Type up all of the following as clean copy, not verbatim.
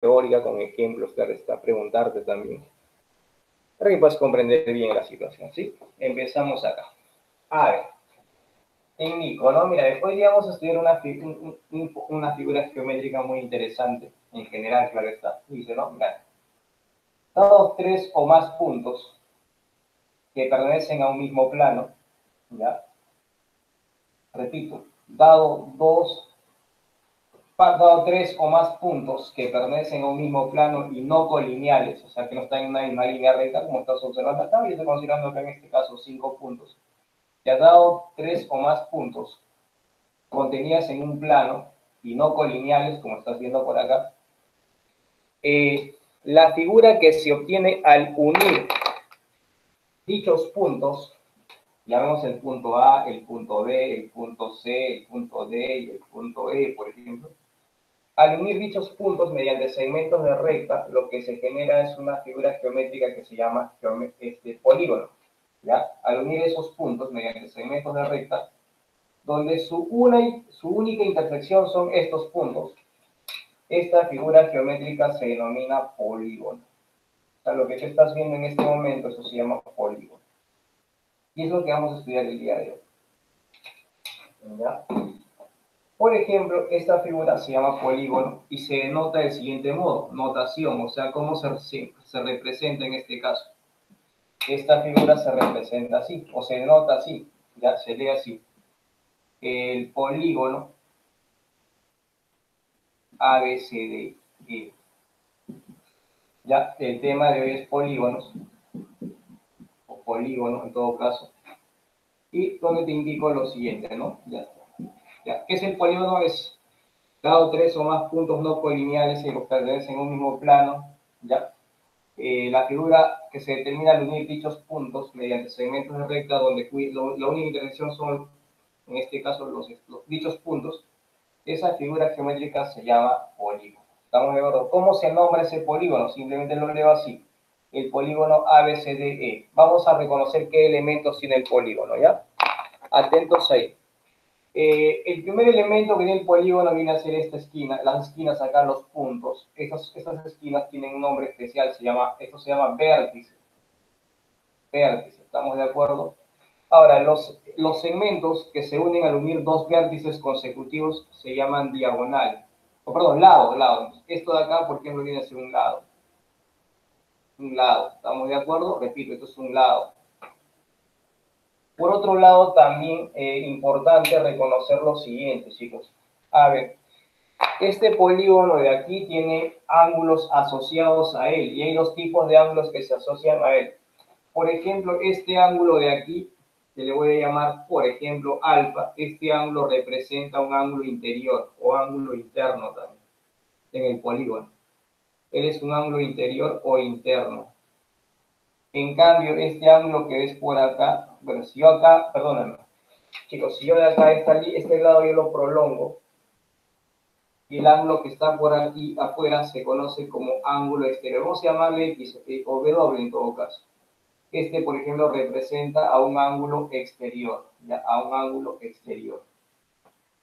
teórica, con ejemplos, claro está, preguntarte también, para que puedas comprender bien la situación, ¿sí? Empezamos acá. A ver, en Nico, ¿no? Mira, después ya vamos a estudiar una figura geométrica muy interesante, en general, claro está. Dice, ¿no? Mira, dados tres o más puntos que pertenecen a un mismo plano, ¿ya? Repito, dado tres o más puntos que pertenecen a un mismo plano y no colineales, o sea, que no están en una misma línea recta, como estás observando acá, y estoy considerando acá en este caso 5 puntos. Ya dado tres o más puntos contenidas en un plano y no colineales, como estás viendo por acá, la figura que se obtiene al unir dichos puntos, llamemos el punto A, el punto B, el punto C, el punto D y el punto E, por ejemplo. Al unir dichos puntos mediante segmentos de recta, lo que se genera es una figura geométrica que se llama polígono. ¿Ya? Al unir esos puntos mediante segmentos de recta, donde su única intersección son estos puntos, esta figura geométrica se denomina polígono. O sea, lo que tú estás viendo en este momento, eso se llama polígono. Y es lo que vamos a estudiar el día de hoy. ¿Ya? Por ejemplo, esta figura se llama polígono y se denota del siguiente modo, notación, o sea, cómo se representa en este caso. Esta figura se representa así, o se denota así, ya se lee así. El polígono ABCDE. Ya, el tema de hoy es polígonos, o polígono en todo caso. Y donde te indico lo siguiente, ¿no? Ya. Ya. ¿Qué es el polígono? Es dado tres o más puntos no colineales que pertenecen en un mismo plano, ¿ya? La figura que se determina al unir dichos puntos mediante segmentos de recta donde la única intersección son, en este caso, dichos puntos, esa figura geométrica se llama polígono. ¿Estamos de acuerdo? ¿Cómo se nombra ese polígono? Simplemente lo leo así. El polígono ABCDE. Vamos a reconocer qué elementos tiene el polígono, ¿ya? Atentos ahí. El primer elemento que tiene el polígono viene a ser esta esquina, las esquinas acá, los puntos. Estas esquinas tienen un nombre especial, esto se llama vértice. Vértice, ¿estamos de acuerdo? Ahora, los segmentos que se unen al unir dos vértices consecutivos se llaman diagonal. O perdón, lado. Esto de acá, por ejemplo, viene a ser un lado. Un lado, ¿estamos de acuerdo? Repito, esto es un lado. Por otro lado, también importante reconocer lo siguiente, chicos. A ver, este polígono de aquí tiene ángulos asociados a él y hay dos tipos de ángulos que se asocian a él. Por ejemplo, este ángulo de aquí, que le voy a llamar, por ejemplo, alfa, este ángulo representa un ángulo interior o ángulo interno también en el polígono. Él es un ángulo interior o interno. En cambio, este ángulo que ves por acá, bueno, si yo acá, perdóname, chicos, si yo de acá, este lado yo lo prolongo, y el ángulo que está por aquí afuera se conoce como ángulo exterior. Vamos a llamarle X o W en todo caso. Este, por ejemplo, representa a un ángulo exterior, ¿ya? A un ángulo exterior.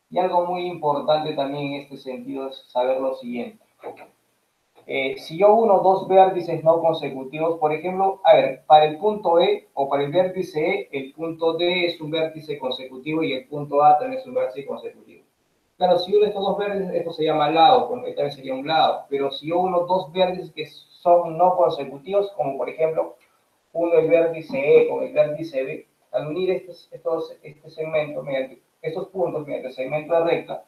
Y algo muy importante también en este sentido es saber lo siguiente. Si yo uno dos vértices no consecutivos, por ejemplo, a ver, para el punto E o para el vértice E, el punto D es un vértice consecutivo y el punto A también es un vértice consecutivo. Claro, si uno de estos dos vértices, esto se llama lado, porque esta vez sería un lado, pero si yo uno dos vértices que son no consecutivos, como por ejemplo, uno el vértice E con el vértice B, al unir este segmento, estos puntos mediante el segmento de recta,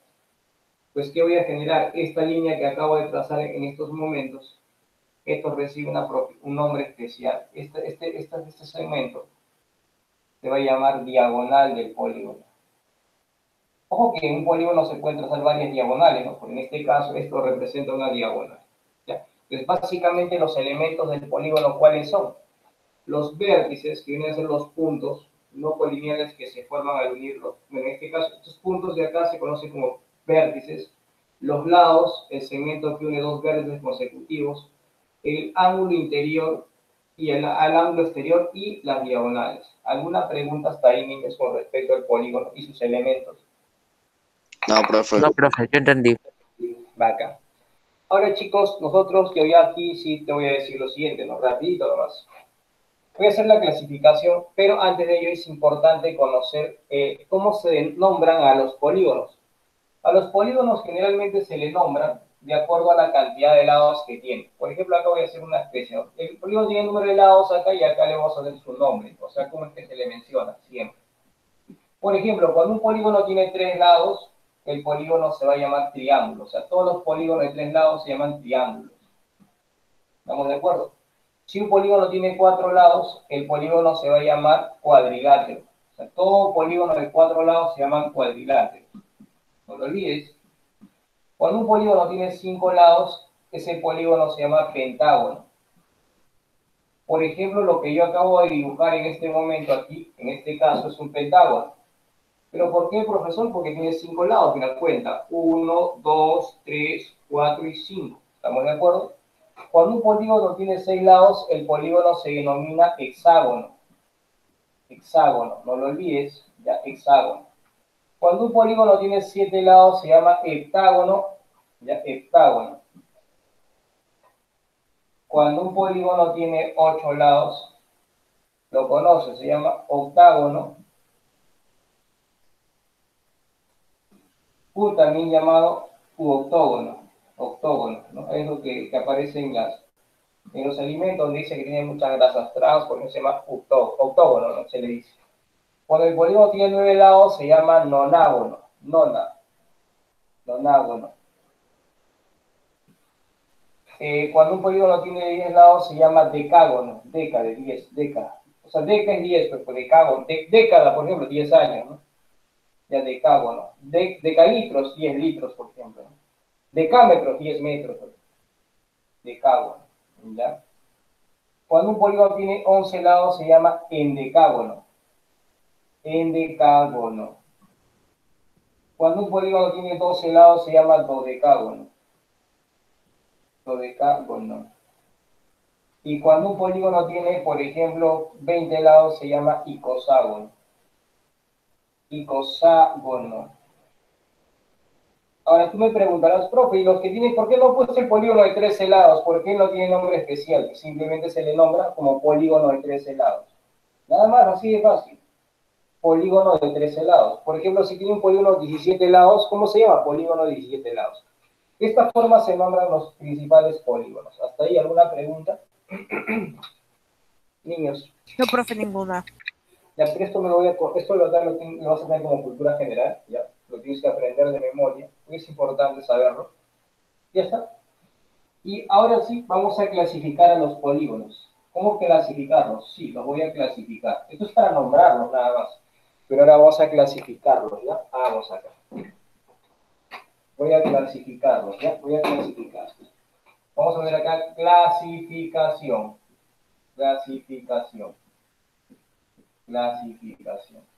pues ¿qué voy a generar? Esta línea que acabo de trazar en estos momentos, esto recibe un nombre especial. Este segmento se va a llamar diagonal del polígono. Ojo que en un polígono se pueden trazar varias diagonales, ¿no? Porque en este caso esto representa una diagonal. ¿Ya? Entonces, básicamente los elementos del polígono, ¿cuáles son? Los vértices, que vienen a ser los puntos no colineales que se forman al unirlos. En este caso, estos puntos de acá se conocen como vértices. Los lados, el segmento que une dos vértices consecutivos. El ángulo interior y al ángulo exterior y las diagonales. ¿Alguna pregunta hasta ahí, niños, con respecto al polígono y sus elementos? No, profe. No, profe, yo entendí. Va acá. Ahora, chicos, nosotros, yo ya aquí sí te voy a decir lo siguiente, ¿no? Rapidito nomás. Voy a hacer la clasificación, pero antes de ello es importante conocer cómo se nombran a los polígonos. A los polígonos generalmente se le nombran de acuerdo a la cantidad de lados que tiene. Por ejemplo, acá voy a hacer una especie, ¿no? El polígono tiene número de lados acá y acá le vamos a hacer su nombre, o sea, cómo es que se le menciona siempre. Por ejemplo, cuando un polígono tiene 3 lados, el polígono se va a llamar triángulo. O sea, todos los polígonos de 3 lados se llaman triángulos. ¿Estamos de acuerdo? Si un polígono tiene 4 lados, el polígono se va a llamar cuadrilátero. O sea, todo polígono de 4 lados se llaman cuadriláteros. No lo olvides. Cuando un polígono tiene 5 lados, ese polígono se llama pentágono. Por ejemplo, lo que yo acabo de dibujar en este momento aquí, en este caso, es un pentágono. ¿Pero por qué, profesor? Porque tiene 5 lados, me da cuenta. 1, 2, 3, 4 y 5. ¿Estamos de acuerdo? Cuando un polígono tiene 6 lados, el polígono se denomina hexágono. Hexágono, no lo olvides, ya, hexágono. Cuando un polígono tiene 7 lados, se llama heptágono, ya, heptágono. Cuando un polígono tiene 8 lados, lo conoces, se llama octágono. También llamado octógono, octógono, ¿no? Es lo que aparece en los alimentos donde dice que tiene muchas grasas trans, por eso se llama octógono, ¿no? Se le dice. Cuando el polígono tiene 9 lados, se llama nonágono, nonágono. Cuando un polígono tiene 10 lados, se llama decágono, deca de 10, deca. O sea, deca es 10, pues, decágono, década, por ejemplo, 10 años, ¿no? Ya decágono. Decalitros, 10 litros, por ejemplo, ¿no? Decámetros, 10 metros, decágono, ¿ya? Cuando un polígono tiene 11 lados se llama endecágono, endecágono. Cuando un polígono tiene 12 lados se llama dodecágono, dodecágono. Y cuando un polígono tiene, por ejemplo, 20 lados se llama icoságono, icoságono. Ahora tú me preguntarás, profe, ¿y los que tienen, por qué no puede ser polígono de 13 lados? ¿Por qué no tiene nombre especial? Simplemente se le nombra como polígono de 13 lados. Nada más, así de fácil. Polígono de 13 lados. Por ejemplo, si tiene un polígono de 17 lados, ¿cómo se llama? Polígono de 17 lados. De esta forma se nombran los principales polígonos. ¿Hasta ahí alguna pregunta? Niños. No, profe, ninguna. Ya, pero esto lo vas a tener como cultura general, ya. Lo tienes que aprender de memoria, es importante saberlo. Ya está. Y ahora sí, vamos a clasificar a los polígonos. ¿Cómo clasificarlos? Sí, los voy a clasificar. Esto es para nombrarlos nada más. Pero ahora vamos a clasificarlos, ¿ya? Vamos acá. Voy a clasificarlos, ¿ya? Voy a clasificar. Vamos a ver acá, clasificación. Clasificación. Clasificación.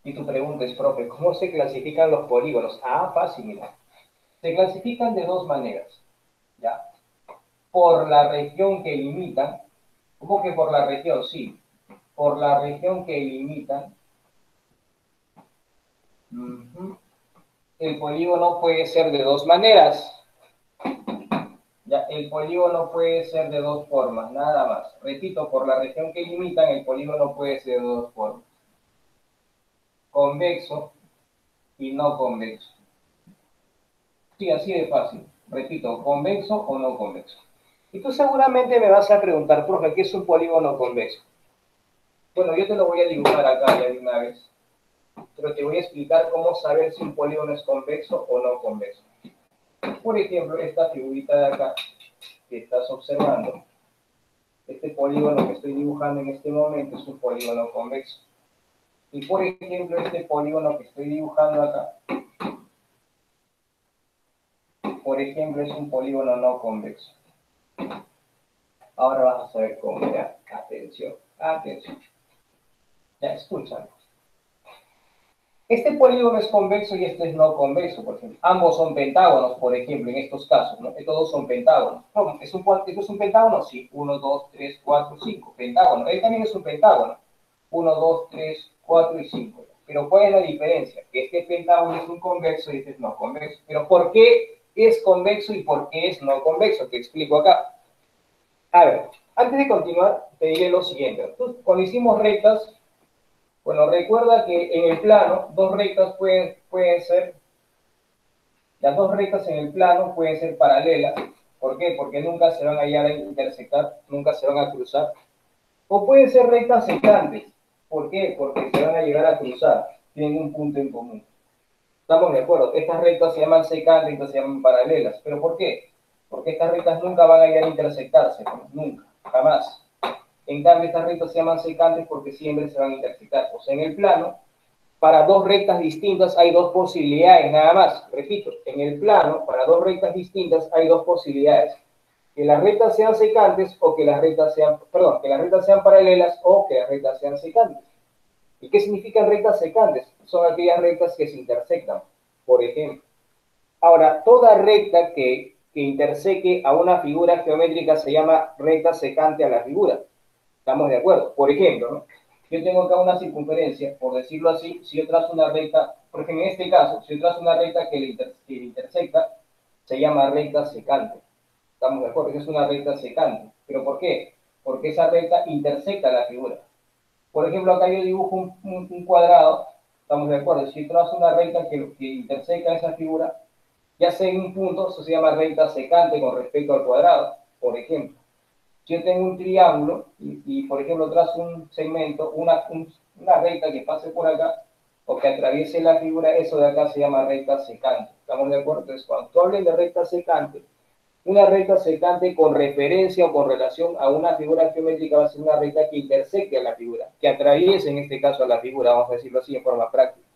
Y tu pregunta es, profe, ¿cómo se clasifican los polígonos? Ah, fácil, mira. Se clasifican de dos maneras, ¿ya? Por la región que limitan. ¿Cómo que por la región? Sí. Por la región que limitan. El polígono puede ser de dos maneras. Ya, el polígono puede ser de dos formas, nada más. Repito, por la región que limitan, el polígono puede ser de dos formas. Convexo y no convexo. Sí, así de fácil. Repito, convexo o no convexo. Y tú seguramente me vas a preguntar, profe, ¿qué es un polígono convexo? Bueno, yo te lo voy a dibujar acá ya de una vez. Pero te voy a explicar cómo saber si un polígono es convexo o no convexo. Por ejemplo, esta figurita de acá que estás observando, este polígono que estoy dibujando en este momento es un polígono convexo. Y por ejemplo, este polígono que estoy dibujando acá, por ejemplo, es un polígono no convexo. Ahora vas a saber cómo, ya. Atención, atención. Ya, escúchame. Este polígono es convexo y este es no convexo, por ejemplo. Ambos son pentágonos, por ejemplo, en estos casos, ¿no? Estos dos son pentágonos. ¿Cómo? ¿Esto es un pentágono? Sí. 1, 2, 3, 4, 5. Pentágono. Él también es un pentágono. 1, 2, 3, 4 y 5. Pero ¿cuál es la diferencia? Que este pentágono es un convexo y este es no convexo. ¿Pero por qué es convexo y por qué es no convexo. Te explico acá. A ver, antes de continuar, te diré lo siguiente. Entonces, cuando hicimos rectas, bueno, recuerda que en el plano, dos rectas pueden ser, las dos rectas en el plano pueden ser paralelas. ¿Por qué? Porque nunca se van a llegar a intersectar, nunca se van a cruzar. O pueden ser rectas secantes. ¿Por qué? Porque se van a llegar a cruzar. Tienen un punto en común. Estamos de acuerdo. Estas rectas se llaman secantes, estas se llaman paralelas. ¿Pero por qué? Porque estas rectas nunca van a llegar a intersectarse. Nunca. Jamás. En cambio, estas rectas se llaman secantes porque siempre se van a intersectar. O sea, en el plano, para dos rectas distintas hay dos posibilidades, nada más. Repito, en el plano, para dos rectas distintas hay dos posibilidades. Que las rectas sean secantes o que las rectas sean, perdón, que las rectas sean paralelas o que las rectas sean secantes. ¿Y qué significan rectas secantes? Son aquellas rectas que se intersectan, por ejemplo. Ahora, toda recta que interseque a una figura geométrica se llama recta secante a la figura. ¿Estamos de acuerdo? Por ejemplo, ¿no? Yo tengo acá una circunferencia, por decirlo así, si yo trazo una recta, por ejemplo, en este caso, si yo trazo una recta que le intersecta, se llama recta secante. ¿Estamos de acuerdo? Es una recta secante. ¿Pero por qué? Porque esa recta intersecta la figura. Por ejemplo, acá yo dibujo un cuadrado, ¿estamos de acuerdo? Si trazo una recta que intersecta esa figura, ya sea en un punto, eso se llama recta secante con respecto al cuadrado, por ejemplo. Si yo tengo un triángulo por ejemplo, trazo un segmento, una recta que pase por acá, o que atraviese la figura, eso de acá se llama recta secante. ¿Estamos de acuerdo? Entonces, cuando tú hables de recta secante, una recta secante con referencia o con relación a una figura geométrica va a ser una recta que intersecte a la figura, que atraviese en este caso a la figura, vamos a decirlo así en forma práctica.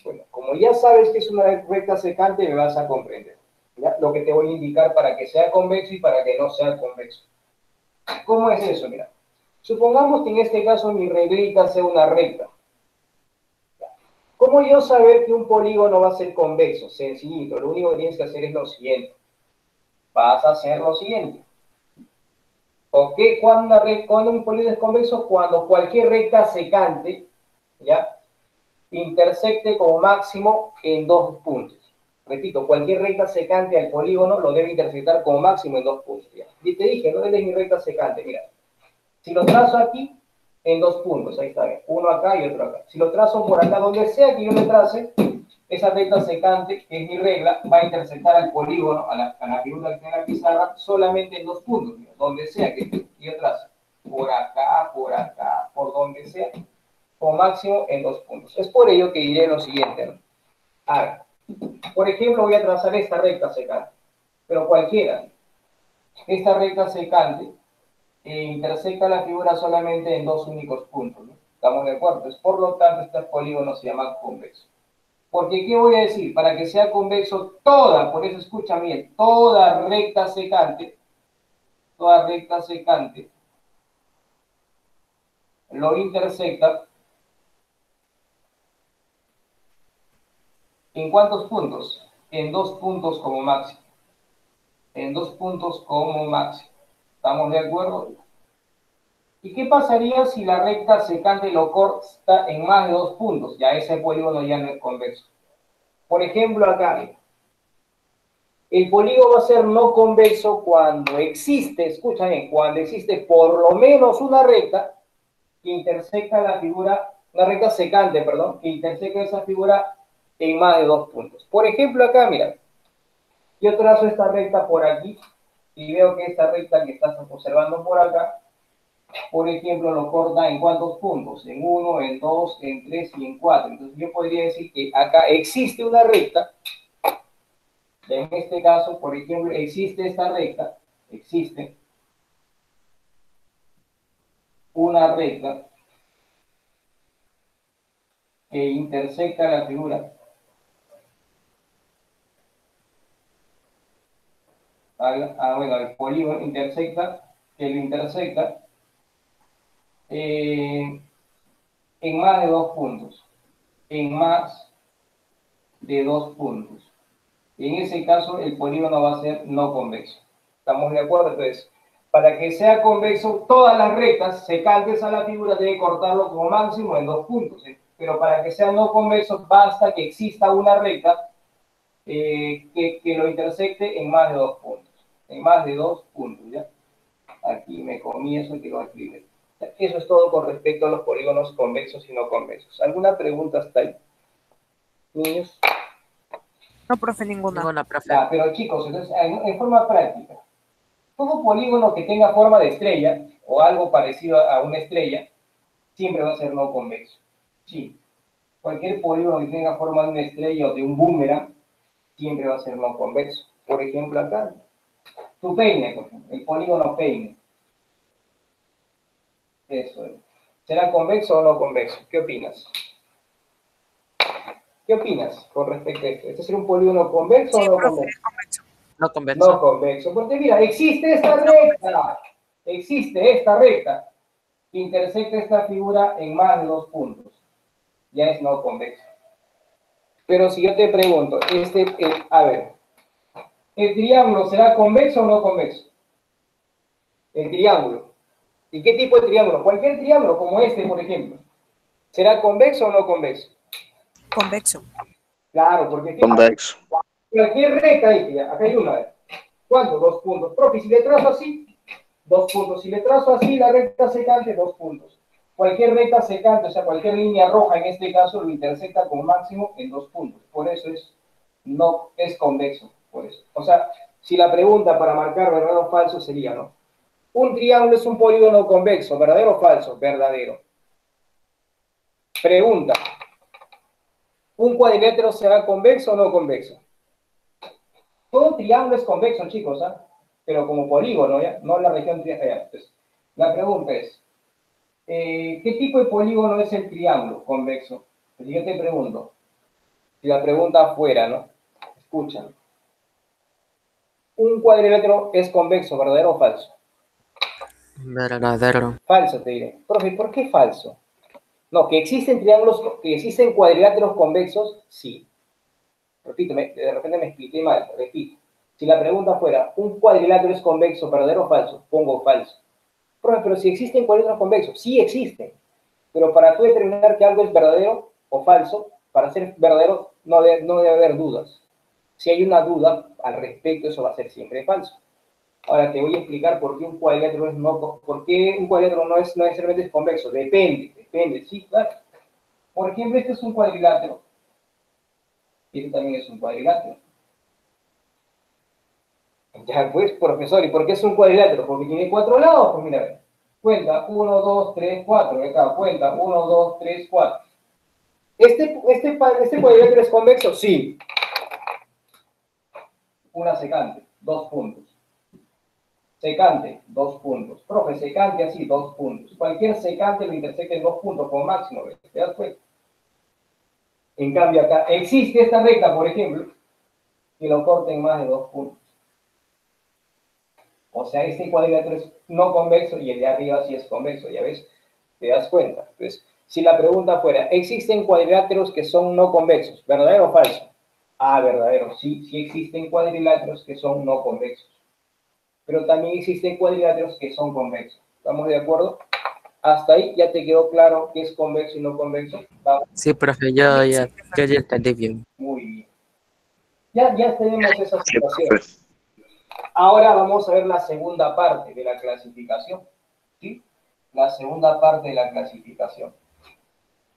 Bueno, como ya sabes que es una recta secante, me vas a comprender, ¿ya? Lo que te voy a indicar para que sea convexo y para que no sea convexo. ¿Cómo es eso? Mira, supongamos que en este caso mi reglita sea una recta. ¿Cómo yo saber que un polígono va a ser convexo? Sencillito, lo único que tienes que hacer es lo siguiente. Vas a hacer lo siguiente. ¿Ok? Cuando un polígono es convexo, cuando cualquier recta secante, ¿ya?, intersecte como máximo en dos puntos. Repito, cualquier recta secante al polígono lo debe intersectar como máximo en dos puntos. ¿Ya? Y te dije, no es mi recta secante, mira. Si lo trazo aquí, en dos puntos, ahí está, uno acá y otro acá. Si lo trazo por acá, donde sea que yo me trace, esa recta secante, que es mi regla, va a intersectar al polígono, a la figura que tiene la pizarra, solamente en dos puntos, mira, donde sea que yo trace. Por donde sea, o máximo en dos puntos. Es por ello que diré lo siguiente, ¿no? A ver, por ejemplo, voy a trazar esta recta secante, pero cualquiera. Esta recta secante intersecta la figura solamente en dos únicos puntos, ¿no? ¿Estamos de acuerdo? Entonces, por lo tanto, este polígono se llama convexo. Porque, ¿qué voy a decir? Para que sea convexo, por eso escucha bien, toda recta secante, lo intersecta. ¿En cuántos puntos? En dos puntos como máximo. En dos puntos como máximo. ¿Estamos de acuerdo? ¿Y qué pasaría si la recta secante lo corta en más de dos puntos? Ya ese polígono ya no es convexo. Por ejemplo, acá, el polígono va a ser no convexo cuando existe, escúchame, cuando existe por lo menos una recta que intersecta la figura, una recta secante, perdón, que intersecta esa figura en más de dos puntos. Por ejemplo, acá, mira, yo trazo esta recta por aquí y veo que esta recta que estás observando por acá, por ejemplo, lo corta en cuántos puntos, en 1, en 2, en 3 y en 4. Entonces yo podría decir que acá existe una recta, en este caso, por ejemplo, existe esta recta, existe una recta que intersecta la figura. Bueno, el polígono intersecta, que lo intersecta en más de dos puntos. En más de dos puntos. En ese caso, el polígono va a ser no convexo. ¿Estamos de acuerdo? Entonces, para que sea convexo, todas las rectas secantes a la figura deben cortarlo como máximo en dos puntos. Pero para que sea no convexo, basta que exista una recta que lo intersecte en más de 2 puntos. En más de 2 puntos, ¿ya? Aquí me comí eso y quiero escribir. Eso es todo con respecto a los polígonos convexos y no convexos. ¿Alguna pregunta hasta ahí, niños? No, profe, ninguna. Ninguna, profe. Ya, pero chicos, entonces, en forma práctica, todo polígono que tenga forma de estrella o algo parecido a una estrella, siempre va a ser no convexo. Sí. Cualquier polígono que tenga forma de una estrella o de un boomerang, siempre va a ser no convexo. Por ejemplo, acá, tu peine, por ejemplo, el polígono peine. Eso es. ¿Será convexo o no convexo? ¿Qué opinas? ¿Qué opinas con respecto a esto? ¿Este será un polígono convexo Sí, o no profe, convexo? convexo. No convexo. No convexo, porque mira, existe esta recta que intersecta esta figura en más de 2 puntos. Ya es no convexo. Pero si yo te pregunto, a ver, ¿el triángulo será convexo o no convexo? El triángulo. ¿Y qué tipo de triángulo? Cualquier triángulo, como este, por ejemplo. ¿Será convexo o no convexo? Convexo. Claro, porque Convexo. cualquier recta, acá hay una. ¿Cuánto? 2 puntos. Profe, si le trazo así, 2 puntos. Si le trazo así la recta secante, 2 puntos. Cualquier recta secante, o sea, cualquier línea roja en este caso, lo intersecta con máximo en 2 puntos. Por eso no es convexo. Por eso. O sea, si la pregunta para marcar verdadero o falso sería, ¿no? Un triángulo es un polígono convexo, ¿verdadero o falso? Verdadero. Pregunta. ¿Un cuadrilátero será convexo o no convexo? Todo triángulo es convexo, chicos, ¿ah? Pero como polígono, ¿ya? No la región triangular. Entonces, la pregunta es, ¿qué tipo de polígono es el triángulo convexo? Pues yo te pregunto, si la pregunta fuera, ¿no? Escucha. ¿Un cuadrilátero es convexo, verdadero o falso? Verdadero. Falso, te diré. Profe, ¿por qué falso? No, que existen que existen cuadriláteros convexos, sí. Repíteme, de repente me expliqué mal, repito. Si la pregunta fuera, ¿un cuadrilátero es convexo, verdadero o falso? Pongo falso. Profe, pero si existen cuadrílatros convexos, sí existen. Pero para tú determinar que algo es verdadero o falso, para ser verdadero no debe haber dudas. Si hay una duda al respecto, eso va a ser siempre falso. Ahora te voy a explicar por qué un cuadrilátero no es necesariamente convexo. Depende, sí, claro. Por ejemplo, este es un cuadrilátero. Y este también es un cuadrilátero. Ya, pues, profesor, ¿y por qué es un cuadrilátero? Porque tiene 4 lados. Pues mira, cuenta 1, 2, 3, 4. Acá, cuenta 1, 2, 3, 4. ¿Este cuadrilátero es convexo? Sí. Una secante, 2 puntos. Secante, 2 puntos. Profe, secante así, 2 puntos. Cualquier secante lo intersecta en 2 puntos con máximo. ¿Te das cuenta? En cambio acá, existe esta recta, por ejemplo, que lo corta en más de 2 puntos. O sea, este cuadrilátero es no convexo y el de arriba sí es convexo, ¿ya ves? ¿Te das cuenta? Entonces, si la pregunta fuera, ¿existen cuadriláteros que son no convexos? ¿Verdadero o falso? Ah, verdadero. Sí, sí existen cuadriláteros que son no convexos. Pero también existen cuadriláteros que son convexos. ¿Estamos de acuerdo? Hasta ahí ya te quedó claro qué es convexo y no convexo. Vamos. Sí, profe, yo ya entendí bien. Muy bien. Ya tenemos esa Sí, situación. profe. Ahora vamos a ver la segunda parte de la clasificación. ¿Sí? La segunda parte de la clasificación.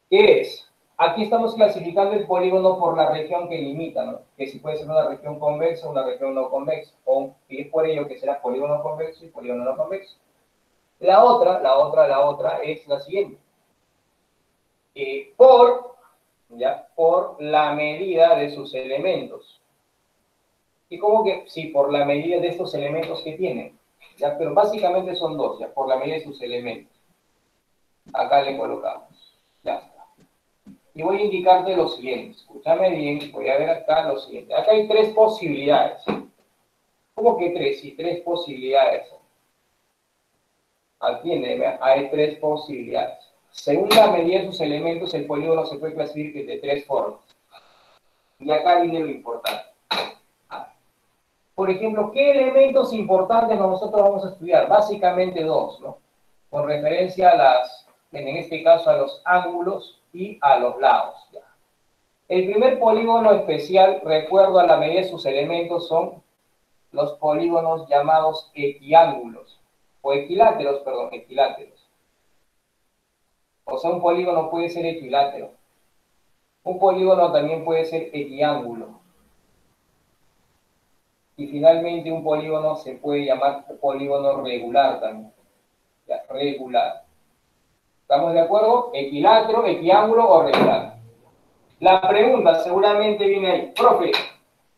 ¿Qué es? Aquí estamos clasificando el polígono por la región que limita, ¿no? Que si puede ser una región convexa o una región no convexa. Y es por ello que será polígono convexo y polígono no convexo. La otra es la siguiente. Por la medida de sus elementos. ¿Y cómo que? Sí, por la medida de estos elementos que tienen. ¿Ya? Pero básicamente son dos, ya, por la medida de sus elementos. Acá le colocamos. Ya está. Y voy a indicarte lo siguiente. Escúchame bien, voy a ver acá lo siguiente. Acá hay 3 posibilidades. ¿Cómo que 3? Sí, 3 posibilidades. Atiende, hay 3 posibilidades. Según la medida de sus elementos, el polígono se puede clasificar de 3 formas. Y acá viene lo importante. Por ejemplo, ¿qué elementos importantes nosotros vamos a estudiar? Básicamente 2, ¿no? Con referencia a en este caso, a los ángulos y a los lados. ¿Ya? El primer polígono especial, recuerdo a la medida de sus elementos, son los polígonos llamados equiángulos, o equiláteros, perdón, equiláteros. O sea, un polígono puede ser equilátero. Un polígono también puede ser equiángulo. Y finalmente un polígono se puede llamar polígono regular también. Ya, regular. ¿Estamos de acuerdo? Equilátero, equiángulo o regular. La pregunta seguramente viene ahí. Profe,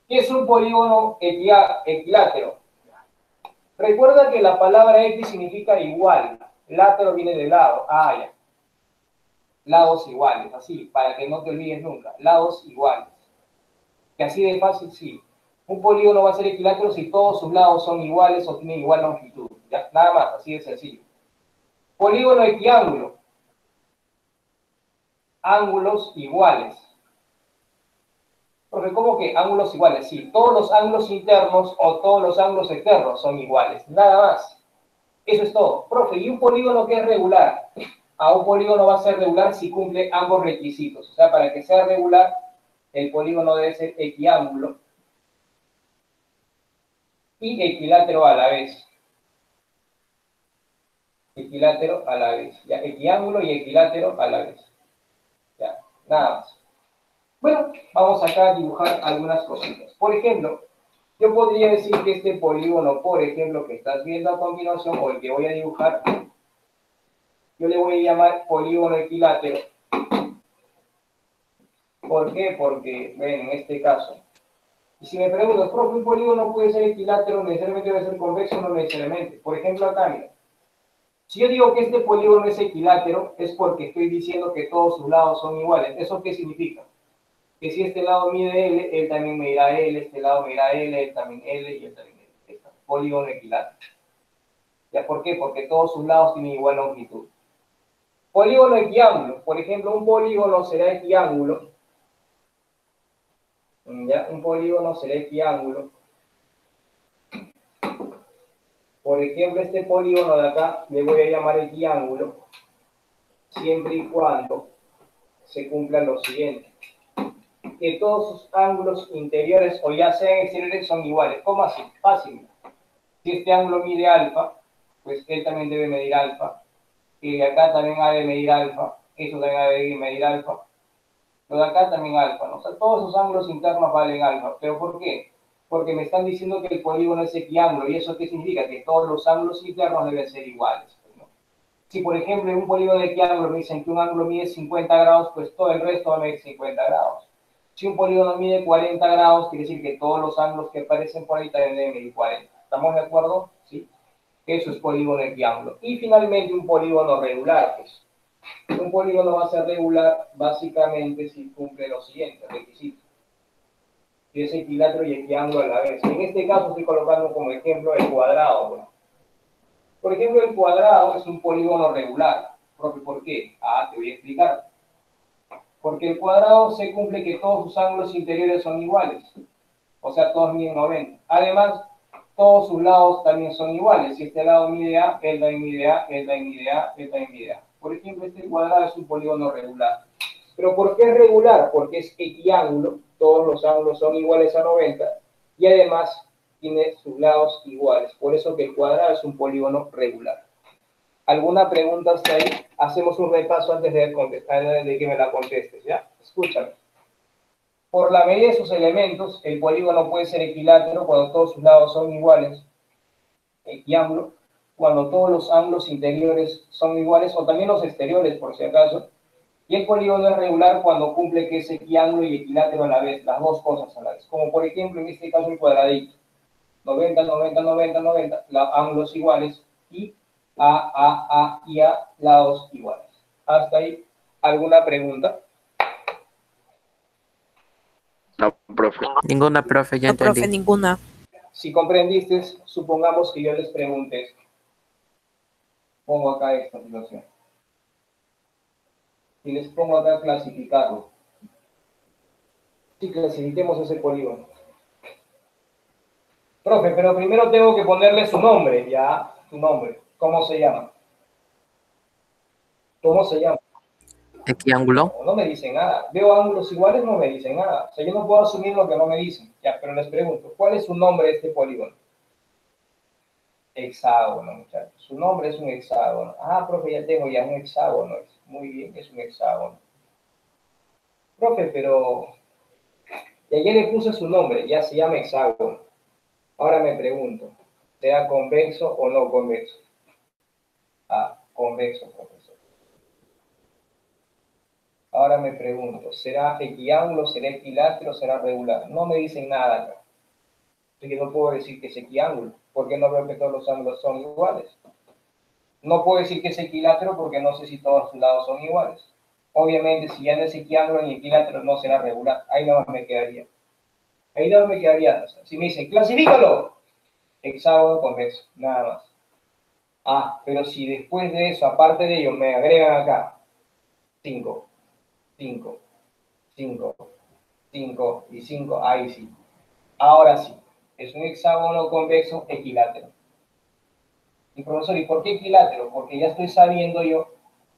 ¿qué es un polígono equilátero? Recuerda que la palabra X significa igual. Látero viene de lado. Ah, ya. Lados iguales, así, para que no te olvides nunca. Lados iguales. Que así de fácil, sí. Un polígono va a ser equilátero si todos sus lados son iguales o tienen igual longitud. Ya, nada más, así de sencillo. Polígono equiángulo. Ángulos iguales. Porque ¿cómo que ángulos iguales? Sí, todos los ángulos internos o todos los ángulos externos son iguales. Nada más. Eso es todo. Profe, ¿y un polígono que es regular? A un polígono va a ser regular si cumple ambos requisitos. O sea, para que sea regular, el polígono debe ser equiángulo y equilátero a la vez. Equilátero a la vez. Ya, equiángulo y equilátero a la vez. Ya, nada más. Bueno, vamos acá a dibujar algunas cositas. Por ejemplo, yo podría decir que este polígono, por ejemplo, que estás viendo a continuación, o el que voy a dibujar, yo le voy a llamar polígono equilátero. ¿Por qué? Porque, ven, en este caso, y si me preguntas, profe, un polígono puede ser equilátero, necesariamente debe ser convexo, no necesariamente. Por ejemplo, acá, mira, si yo digo que este polígono es equilátero, es porque estoy diciendo que todos sus lados son iguales. ¿Eso qué significa? Que si este lado mide L, él también medirá L, este lado medirá L, él también L y él también L. Polígono equilátero. ¿Ya por qué? Porque todos sus lados tienen igual longitud. Polígono equiángulo. Por ejemplo, un polígono será equiángulo. ¿Ya? Un polígono será equiángulo. Por ejemplo, este polígono de acá le voy a llamar equiángulo siempre y cuando se cumpla lo siguiente. Que todos sus ángulos interiores o ya sean exteriores son iguales. ¿Cómo así? Fácil. Si este ángulo mide alfa, pues él también debe medir alfa. Y de acá también ha de medir alfa. Eso también ha de medir alfa. Lo de acá también alfa, ¿no? O sea, todos esos ángulos internos valen alfa. ¿Pero por qué? Porque me están diciendo que el polígono es equiángulo. ¿Y eso qué significa? Que todos los ángulos internos deben ser iguales, ¿no? Si, por ejemplo, en un polígono de equiángulo me dicen que un ángulo mide 50 grados, pues todo el resto va a medir 50 grados. Si un polígono mide 40 grados, quiere decir que todos los ángulos que aparecen por ahí también deben medir 40. ¿Estamos de acuerdo? ¿Sí? Eso es polígono equiángulo. Y finalmente un polígono regular, pues. Un polígono va a ser regular básicamente si cumple los siguientes requisitos. Si es equilátero y equiángulo a la vez. En este caso estoy colocando como ejemplo el cuadrado. Bueno. Por ejemplo, el cuadrado es un polígono regular. ¿Por qué? Ah, te voy a explicar. Porque el cuadrado se cumple que todos sus ángulos interiores son iguales. O sea, todos miden 90. Además, todos sus lados también son iguales. Si este lado mide A, él también mide A, él también mide A, él también mide A. Por ejemplo, este cuadrado es un polígono regular. ¿Pero por qué es regular? Porque es equiángulo, todos los ángulos son iguales a 90 y además tiene sus lados iguales. Por eso que el cuadrado es un polígono regular. ¿Alguna pregunta hasta ahí? Hacemos un repaso antes de que me la contestes, ¿ya? Escúchame. Por la medida de sus elementos, el polígono puede ser equilátero cuando todos sus lados son iguales, equiángulo, cuando todos los ángulos interiores son iguales, o también los exteriores, por si acaso, y el polígono es regular cuando cumple que es equiángulo y equilátero a la vez, las dos cosas a la vez, como por ejemplo en este caso el cuadradito, 90, 90, 90, 90, ángulos iguales, y A y A, lados iguales. ¿Hasta ahí alguna pregunta? No, profe. Ninguna, profe, ya No, profe, entendí. ninguna. Si comprendiste, supongamos que yo les pregunte esto. Pongo acá esta situación. Y les pongo acá clasificarlo. Si clasifiquemos ese polígono. Profe, pero primero tengo que ponerle su nombre, ya, su nombre. ¿Cómo se llama? ¿Cómo se llama? Equiángulo. No me dicen nada. Veo ángulos iguales, no me dicen nada. O sea, yo no puedo asumir lo que no me dicen. Ya, pero les pregunto, ¿cuál es su nombre de este polígono? Hexágono, muchachos. Su nombre es un hexágono. Ah, profe, ya tengo ya un hexágono. Muy bien, es un hexágono. Profe, pero ya le puse su nombre, ya se llama hexágono. Ahora me pregunto, ¿será convexo o no convexo? Ah, convexo, profesor. Ahora me pregunto, ¿será equiángulo, será equilátero, será regular? No me dicen nada acá. Así que no puedo decir que es equiángulo, porque no veo que todos los ángulos son iguales. No puedo decir que es equilátero porque no sé si todos sus lados son iguales. Obviamente, si ya no es equiángulo ni equilátero, no será regular. Ahí nada más me quedaría. Ahí nada más me quedaría. Si me dicen, clasifícalo, hexágono convexo, nada más. Ah, pero si después de eso, aparte de ello, me agregan acá 5, 5, 5, 5 y 5, ahí sí. Ahora sí, es un hexágono convexo equilátero. Y profesor, ¿y por qué equilátero? Porque ya estoy sabiendo yo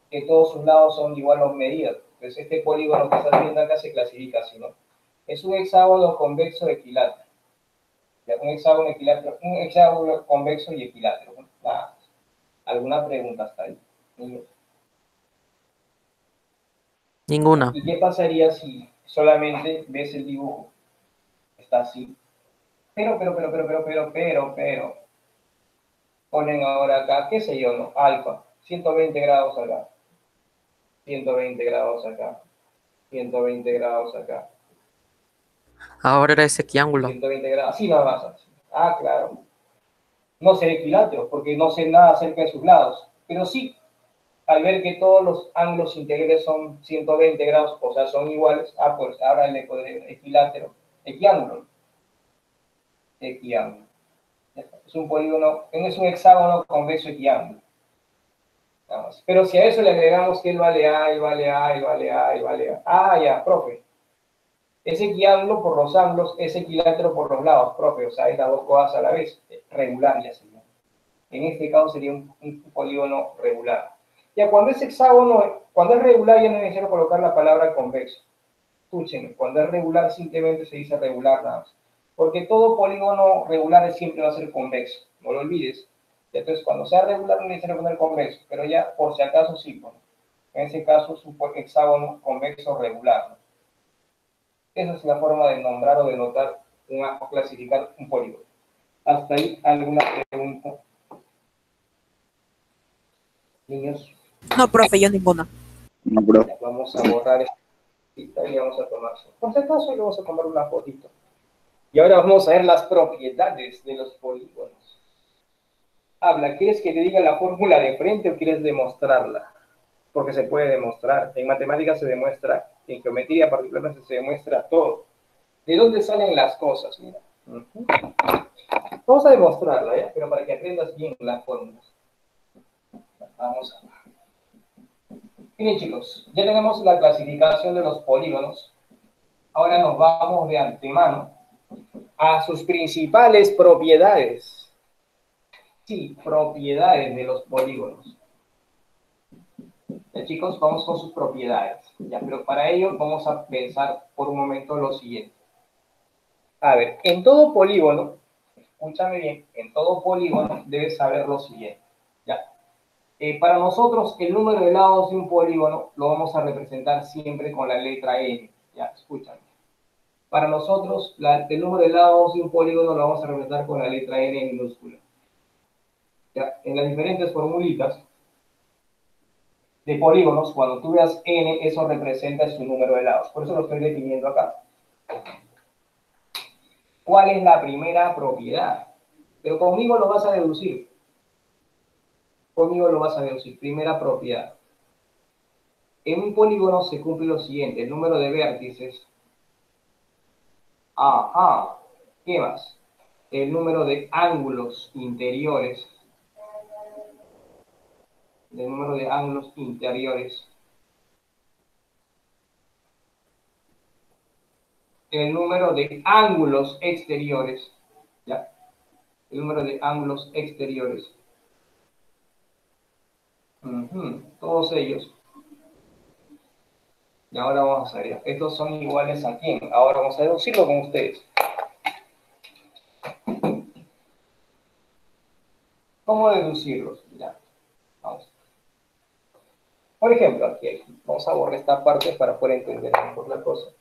que todos sus lados son de igual medida. Entonces este polígono que estás viendo acá se clasifica así, ¿no? Es un hexágono convexo equilátero. Ya, un hexágono equilátero, un hexágono convexo y equilátero. Nada. ¿Alguna pregunta hasta ahí? Ninguna. ¿Y qué pasaría si solamente ves el dibujo? Está así. Pero. Ponen ahora acá, qué sé yo, ¿no? Alfa. 120 grados acá. 120 grados acá. 120 grados acá. Ahora era ese equiángulo. 120 grados. Así nada más. Así. Ah, claro. No sé equilátero, porque no sé nada acerca de sus lados. Pero sí, al ver que todos los ángulos interiores son 120 grados, o sea, son iguales, pues ahora le podré equilátero, equiángulo. Equiángulo. Es un polígono, es un hexágono convexo equiángulo. Vamos. Pero si a eso le agregamos que él vale A, y vale A, y vale A, y vale A. Ah, ya, profe. Es equiángulo por los ángulos, es equilátero por los lados, profe. O sea, es las dos cosas a la vez. Regular ya sería. En este caso sería un polígono regular. Ya, cuando es hexágono, cuando es regular ya no es necesario colocar la palabra convexo. Escúchenme, cuando es regular simplemente se dice regular nada más. Porque todo polígono regular siempre va a ser convexo, no lo olvides. Entonces, cuando sea regular no es necesario poner convexo, pero ya por si acaso sí, pues. En ese caso es un hexágono convexo regular, ¿no? Esa es la forma de nombrar o de notar o clasificar un polígono. ¿Hasta ahí alguna pregunta? Niños, No, profe, yo ninguna. No, profe. ya vamos a borrar esta y vamos a tomar. Por si acaso, le vamos a tomar una fotito. Y ahora vamos a ver las propiedades de los polígonos. Habla, ¿quieres que te diga la fórmula de frente o quieres demostrarla? Porque se puede demostrar. En matemáticas se demuestra, en geometría particularmente se demuestra todo. ¿De dónde salen las cosas? Mira. Vamos a demostrarla, ¿ya? Pero para que aprendas bien las fórmulas. Vamos a ver. Miren, chicos, ya tenemos la clasificación de los polígonos. Ahora nos vamos de antemano a sus principales propiedades. Sí, propiedades de los polígonos. Ya, chicos, vamos con sus propiedades. Ya, pero para ello vamos a pensar por un momento lo siguiente. A ver, en todo polígono, escúchame bien, en todo polígono debes saber lo siguiente. Ya. Para nosotros, el número de lados de un polígono lo vamos a representar siempre con la letra N. Ya, escúchame. Para nosotros, el número de lados de un polígono lo vamos a representar con la letra N minúscula. Ya, en las diferentes formulitas de polígonos, cuando tú veas N, eso representa su número de lados. Por eso lo estoy definiendo acá. ¿Cuál es la primera propiedad? Pero conmigo lo vas a deducir. Conmigo lo vas a deducir. Primera propiedad. En un polígono se cumple lo siguiente. El número de vértices. Ajá. ¿Qué más? El número de ángulos interiores. El número de ángulos interiores. El número de ángulos exteriores. ¿Ya? El número de ángulos exteriores. Todos ellos. Y ahora vamos a ver, estos son iguales a quién. Ahora vamos a deducirlo con ustedes. ¿Cómo deducirlos? Ya, vamos. Por ejemplo, aquí, vamos a borrar esta parte para poder entender mejor la cosa.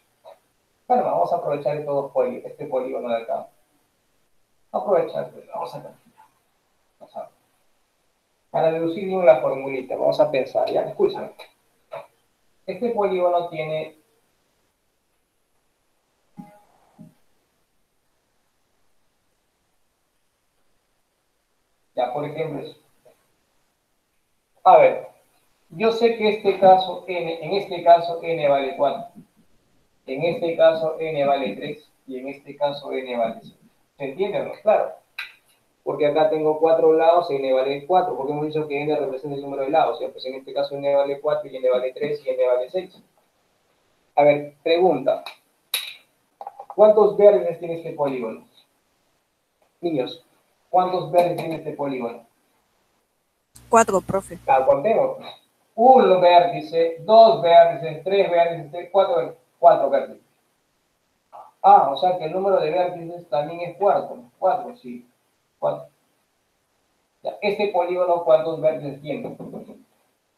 Bueno, vamos a aprovechar de todo este polígono de acá. Aprovechar, pues, vamos a ver. Para deducir bien la formulita, vamos a pensar, ¿ya? Escúchame. Este polígono tiene... Ya, por ejemplo, a ver, yo sé que en este caso n vale 4, en este caso n vale 3 y en este caso n vale 5. ¿Se entiende o no? Claro. Porque acá tengo 4 lados y n vale 4, porque hemos dicho que n representa el número de lados, ¿ya? Pues en este caso n vale 4 y n vale 3 y n vale 6. A ver, pregunta. ¿Cuántos vértices tiene este polígono? Niños, ¿cuántos vértices tiene este polígono? 4, profe. Contemos. Un vértice, dos vértices, tres vértices, cuatro vértices. Ah, o sea que el número de vértices también es 4. 4, sí. 4. Ya, este polígono, ¿cuántos vértices tiene?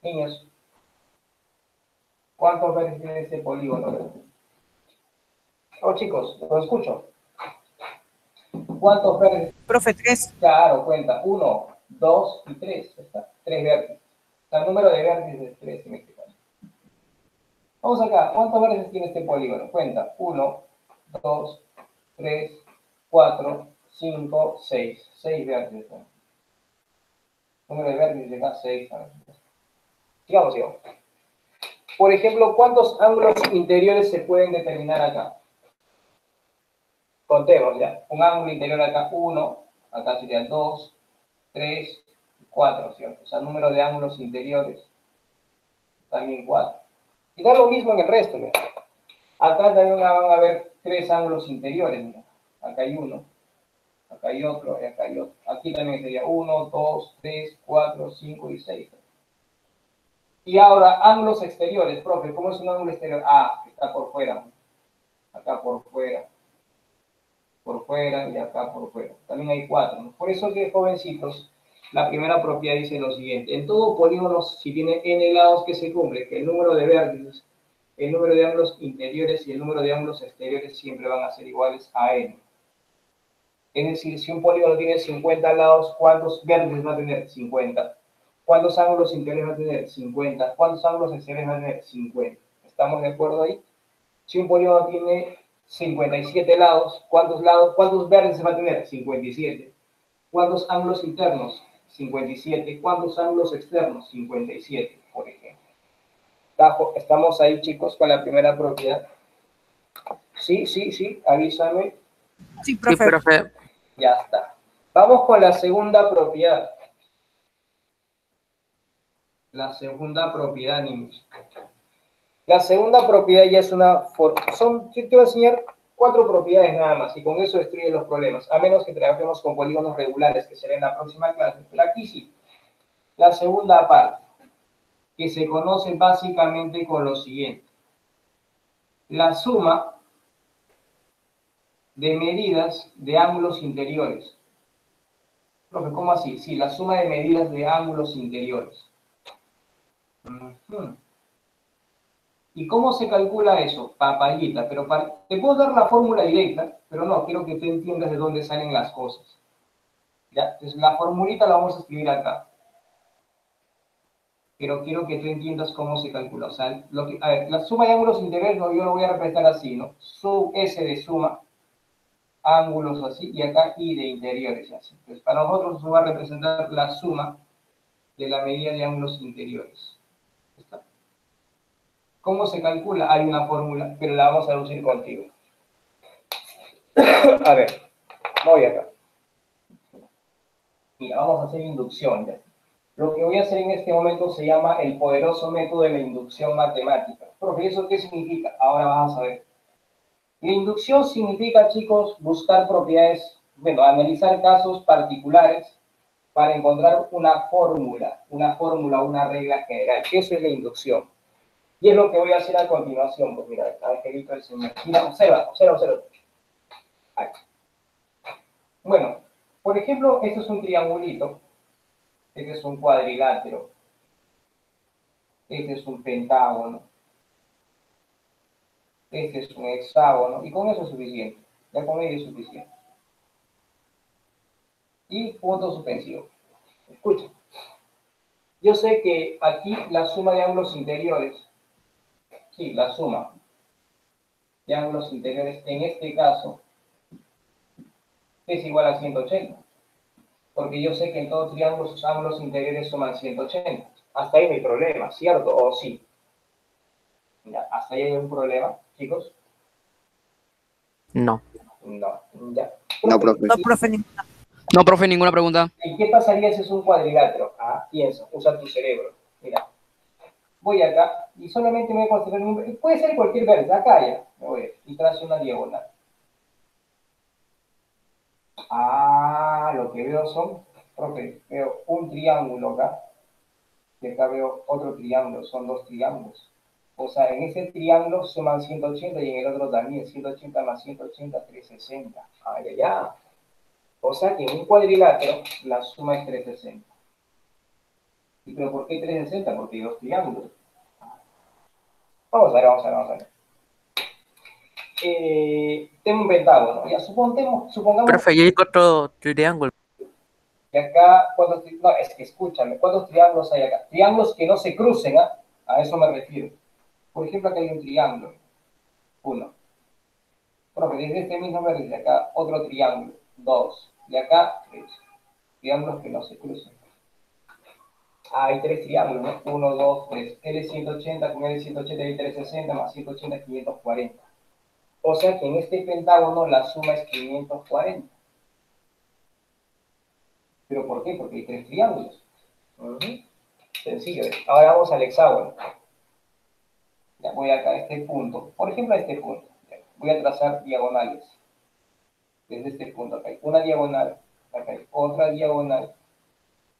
Niños, ¿cuántos vértices tiene este polígono? Oh, chicos, lo escucho. ¿Cuántos vértices? Profe, 3. Claro, cuenta. 1, 2 y 3. Está. 3 vértices. O sea, el número de vértices es 3 en este caso. Vamos acá. ¿Cuántos vértices tiene este polígono? Cuenta. 1, 2, 3, 4, 5, 6. 6 vértices. Número de vértices acá, 6. Sigamos. Por ejemplo, ¿cuántos ángulos interiores se pueden determinar acá? Contemos ya. Un ángulo interior acá, 1. Acá serían 2, 3, 4, ¿cierto? O sea, número de ángulos interiores, también 4. Y da lo mismo en el resto, ¿no? Acá también van a haber 3 ángulos interiores, ¿no? Acá hay uno, acá hay otro y acá hay otro. Aquí también sería 1, 2, 3, 4, 5 y 6. Y ahora, ángulos exteriores, profe, ¿cómo es un ángulo exterior? Ah, está por fuera. Acá por fuera y acá por fuera. También hay 4, ¿no? Por eso que, jovencitos, la primera propiedad dice lo siguiente. En todo polígono, si tiene n lados que se cumple, que el número de vértices, el número de ángulos interiores y el número de ángulos exteriores siempre van a ser iguales a n. Es decir, si un polígono tiene 50 lados, ¿cuántos vértices va a tener? 50. ¿Cuántos ángulos interiores va a tener? 50. ¿Cuántos ángulos exteriores va a tener? 50. ¿Estamos de acuerdo ahí? Si un polígono tiene 57 lados, ¿cuántos vértices va a tener? 57. ¿Cuántos ángulos internos? 57. ¿Cuántos ángulos externos? 57, por ejemplo. ¿Estamos ahí, chicos, con la primera propiedad? Sí, avísame. Sí, Sí, profe. profe. Ya está. Vamos con la segunda propiedad. La segunda propiedad, niños. La segunda propiedad ya es te voy a enseñar 4 propiedades nada más, y con eso destruye los problemas, a menos que trabajemos con polígonos regulares, que será en la próxima clase. Pero aquí sí. La segunda parte, que se conoce básicamente con lo siguiente. La suma de medidas de ángulos interiores. Profe, ¿cómo así? Sí, la suma de medidas de ángulos interiores. ¿Y cómo se calcula eso? Papayita, pero te puedo dar la fórmula directa, pero no, quiero que tú entiendas de dónde salen las cosas. ¿Ya? Entonces, la formulita la vamos a escribir acá. Pero quiero que tú entiendas cómo se calcula. O sea, a ver, la suma de ángulos interiores, no, yo lo voy a representar así, ¿no? Sub S de suma, ángulos así, y acá I de interiores, así. Entonces, para nosotros se va a representar la suma de la medida de ángulos interiores. ¿Está? ¿Cómo se calcula? Hay una fórmula, pero la vamos a deducir contigo. A ver, voy acá. Mira, vamos a hacer inducción ya. Lo que voy a hacer en este momento se llama el poderoso método de la inducción matemática. Profe, ¿eso qué significa? Ahora vas a ver. La inducción significa, chicos, buscar propiedades, bueno, analizar casos particulares para encontrar una fórmula, una regla general. Eso es la inducción. Y es lo que voy a hacer a continuación. Pues mira, Angelito del Señor. Mira, observa, observa, observa. Ahí. Bueno, por ejemplo, esto es un triangulito. Este es un cuadrilátero. Este es un pentágono. Este es un hexágono. Y con eso es suficiente. Ya con ello es suficiente. Y punto suspensivo. Escucha. Yo sé que aquí la suma de ángulos interiores, sí, la suma de ángulos interiores en este caso es igual a 180. Porque yo sé que en todo triángulo sus ángulos interiores suman 180. Hasta ahí no hay problema, ¿cierto? ¿O sí? Ya, hasta ahí hay un problema, chicos. No. No, ya. No, profe. No, profe, ninguna. No, profe, ninguna pregunta. ¿Y qué pasaría si es un cuadrilátero? Ah, piensa, usa tu cerebro. Mira, voy acá y solamente me voy a concentrar en un... Puede ser cualquier verde, acá ya. Me voy y trazo una diagonal. Ah, lo que veo son... Profe, veo un triángulo acá. Y acá veo otro triángulo, son dos triángulos. O sea, en ese triángulo suman 180 y en el otro también. 180 más 180, 360. Ah, ya, ya. O sea que en un cuadrilátero la suma es 360. ¿Y pero por qué 360? Porque hay dos triángulos. Vamos a ver, vamos a ver, vamos a ver. Tengo un pentágono. Ya, supongamos Profe, y hay otro triángulo. que acá, no, es que escúchame, ¿cuántos triángulos hay acá? Triángulos que no se crucen, ¿ah? A eso me refiero. Por ejemplo, acá hay un triángulo. Uno. Bueno, desde este mismo verde, de acá otro triángulo. Dos. De acá, tres. Triángulos que no se crucen. Ah, hay tres triángulos, ¿no? 1, 2, 3. L180 con L180 y 360 más 180, 540. O sea que en este pentágono la suma es 540. ¿Pero por qué? Porque hay tres triángulos. Sencillo. Ahora vamos al hexágono. Ya voy acá a este punto. Por ejemplo, a este punto. Voy a trazar diagonales. Desde este punto acá hay una diagonal, acá hay otra diagonal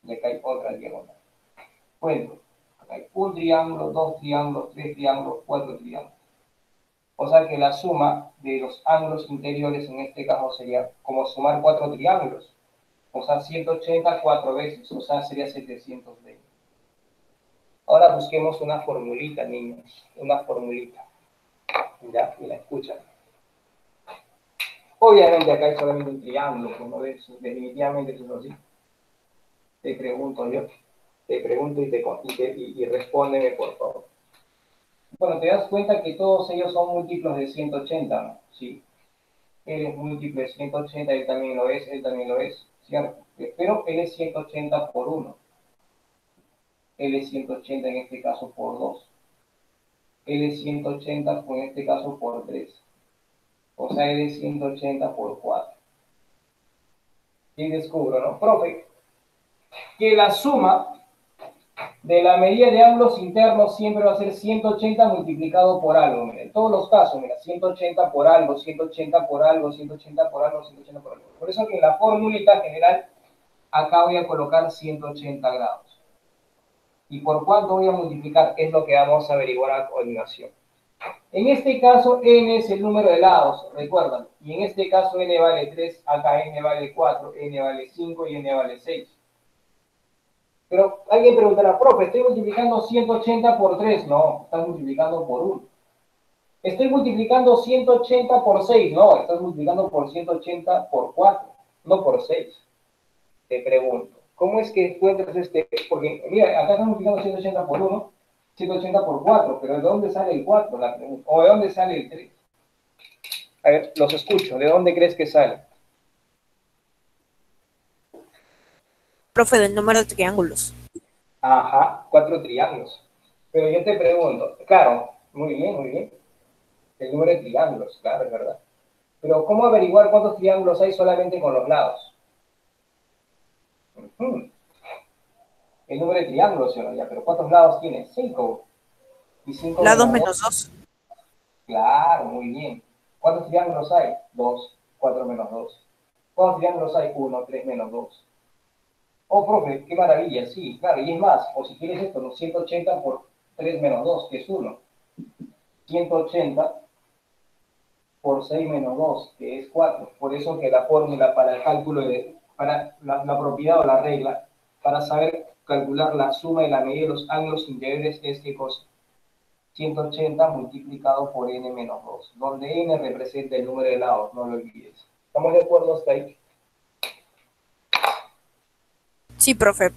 y acá hay otra diagonal. Cuento. Acá hay un triángulo, dos triángulos, tres triángulos, cuatro triángulos. O sea que la suma de los ángulos interiores en este caso sería como sumar cuatro triángulos. O sea, 180 cuatro veces. O sea, sería 720. Ahora busquemos una formulita, niños. Una formulita. Ya, mira, escucha. Obviamente acá hay solamente un triángulo, como ves, definitivamente eso es así. Te pregunto yo, te pregunto y respóndeme por favor. Bueno, te das cuenta que todos ellos son múltiplos de 180, ¿no? Sí. Él es múltiplo de 180, él también lo es, ¿cierto? Pero él es 180 por 1. Él es 180 en este caso por 2. Él es 180 en este caso por 3. O sea, él es 180 por 4. Y descubro, ¿no? Profe, que la suma de la medida de ángulos internos siempre va a ser 180 multiplicado por algo. Mira, en todos los casos, mira, 180 por algo, 180 por algo, 180 por algo, 180 por algo. Por eso que en la formulita general, acá voy a colocar 180 grados. ¿Y por cuánto voy a multiplicar? Es lo que vamos a averiguar a continuación. En este caso, n es el número de lados, recuerdan. Y en este caso, n vale 3, acá n vale 4, n vale 5 y n vale 6. Pero alguien preguntará, profe, estoy multiplicando 180 por 3. No, estás multiplicando por 1. Estoy multiplicando 180 por 6. No, estás multiplicando por 180 por 4, no por 6. Te pregunto, ¿cómo es que encuentras este? Porque, mira, acá estás multiplicando 180 por 1, 180 por 4, pero ¿de dónde sale el 4? La pregunta. ¿O de dónde sale el 3? A ver, los escucho. ¿De dónde crees que sale? Profe, del número de triángulos. Ajá, 4 triángulos. Pero yo te pregunto, claro, muy bien, muy bien. El número de triángulos, claro, es verdad. Pero ¿cómo averiguar cuántos triángulos hay solamente con los lados? El número de triángulos, ¿sí o no? Ya, pero ¿cuántos lados tiene? 5. ¿Y 5 Lados menos 2. Claro, muy bien. ¿Cuántos triángulos hay? 2. 4 menos 2. ¿Cuántos triángulos hay? 1, 3 menos 2. Oh, profe, qué maravilla, sí, claro, y es más, o si quieres esto, los 180 por 3 menos 2, que es 1. 180 por 6 menos 2, que es 4. Por eso que la fórmula para el cálculo para la propiedad o la regla, para saber calcular la suma de la medida de los ángulos interiores es ¿qué cosa? 180 multiplicado por n menos 2, donde n representa el número de lados, no lo olvides. ¿Estamos de acuerdo hasta ahí? Sí, profe.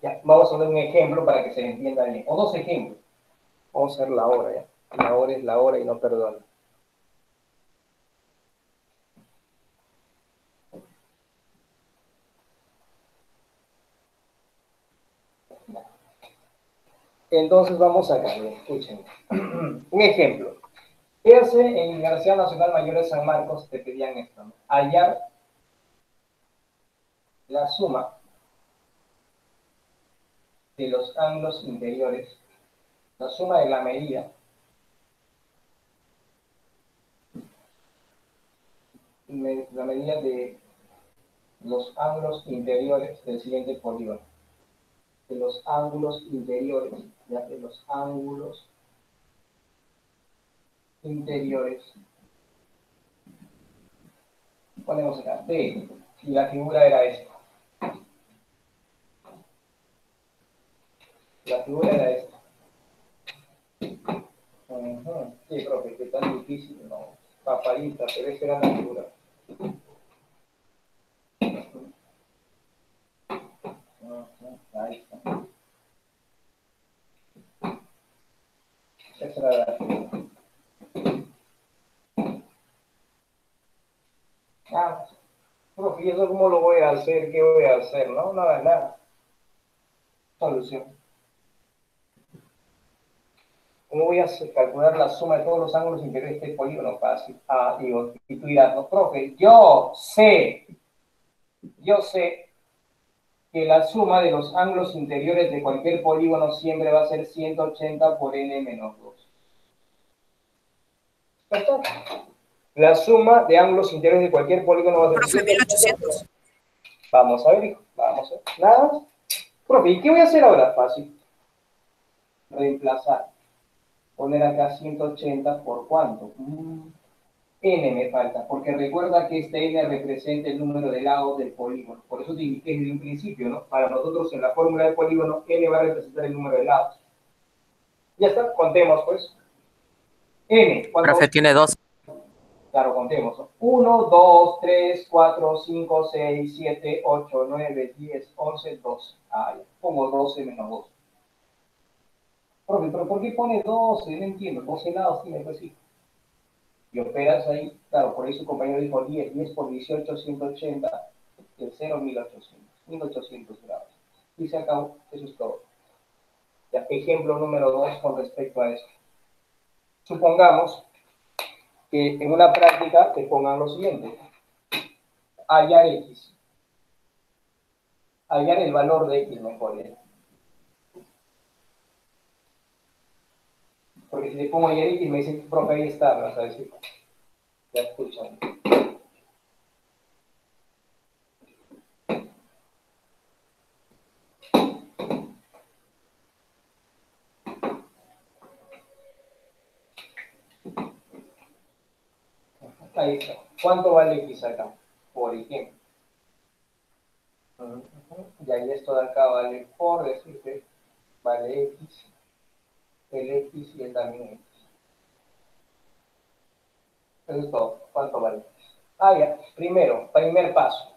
Ya, vamos a ver un ejemplo para que se entienda bien, o dos ejemplos. Vamos a hacer la hora, ¿ya? La hora es la hora y no perdona. Entonces vamos acá, escuchen. Un ejemplo. ¿Qué hace en la Universidad Nacional Mayor de San Marcos? Te pedían esto, ¿no? Hallar la suma de los ángulos interiores, la suma de la medida de los ángulos interiores del siguiente polígono. De los ángulos interiores, ya de los ángulos interiores. Ponemos acá D, y la figura era esta. La figura era esta. Sí, profe, que tan difícil, no. Papadita, pero esa era la figura. Ahí está. Esa era la figura. Profe, ¿y eso cómo lo voy a hacer? ¿Qué voy a hacer? No, nada. Solución. ¿Cómo voy a calcular la suma de todos los ángulos interiores de este polígono? Fácil. Y tú dirás, no, profe, yo sé que la suma de los ángulos interiores de cualquier polígono siempre va a ser 180 por n menos 2. ¿Está? La suma de ángulos interiores de cualquier polígono va a ser Profe, 1800. Vamos a ver, hijo. Vamos a ver. Nada más. Profe, ¿y qué voy a hacer ahora? Fácil. Reemplazar. Poner acá 180 por ¿cuánto? N me falta, porque recuerda que este N representa el número de lados del polígono. Por eso te indiqué desde un principio, ¿no? Para nosotros en la fórmula del polígono, N va a representar el número de lados. Ya está, contemos pues. N, ¿cuánto? Profe, tiene 2. Claro, contemos, ¿no? 1, 2, 3, 4, 5, 6, 7, 8, 9, 10, 11, 12. Ah, ya. Pongo 12 menos 2. Profe, ¿pero por qué pone 12? No entiendo. 12 lados tiene, pues sí. Y operas ahí, claro, por ahí su compañero dijo 10. 10 por 18, 180. El 0, 1800. 1800 grados. Y se acabó. Eso es todo. Ya, ejemplo número 2 con respecto a eso. Supongamos que en una práctica te pongan lo siguiente. Hallar X. Hallar el valor de X, mejor. Porque si le pongo hallar X me dicen, profe, ahí está, me vas a decir. Ya escuchan. Ahí está. ¿Cuánto vale X acá? Por ejemplo. Y ahí esto de acá vale por decirte, vale X, el X y el también X. Eso es todo. ¿Cuánto vale X? Ya. Primero, primer paso.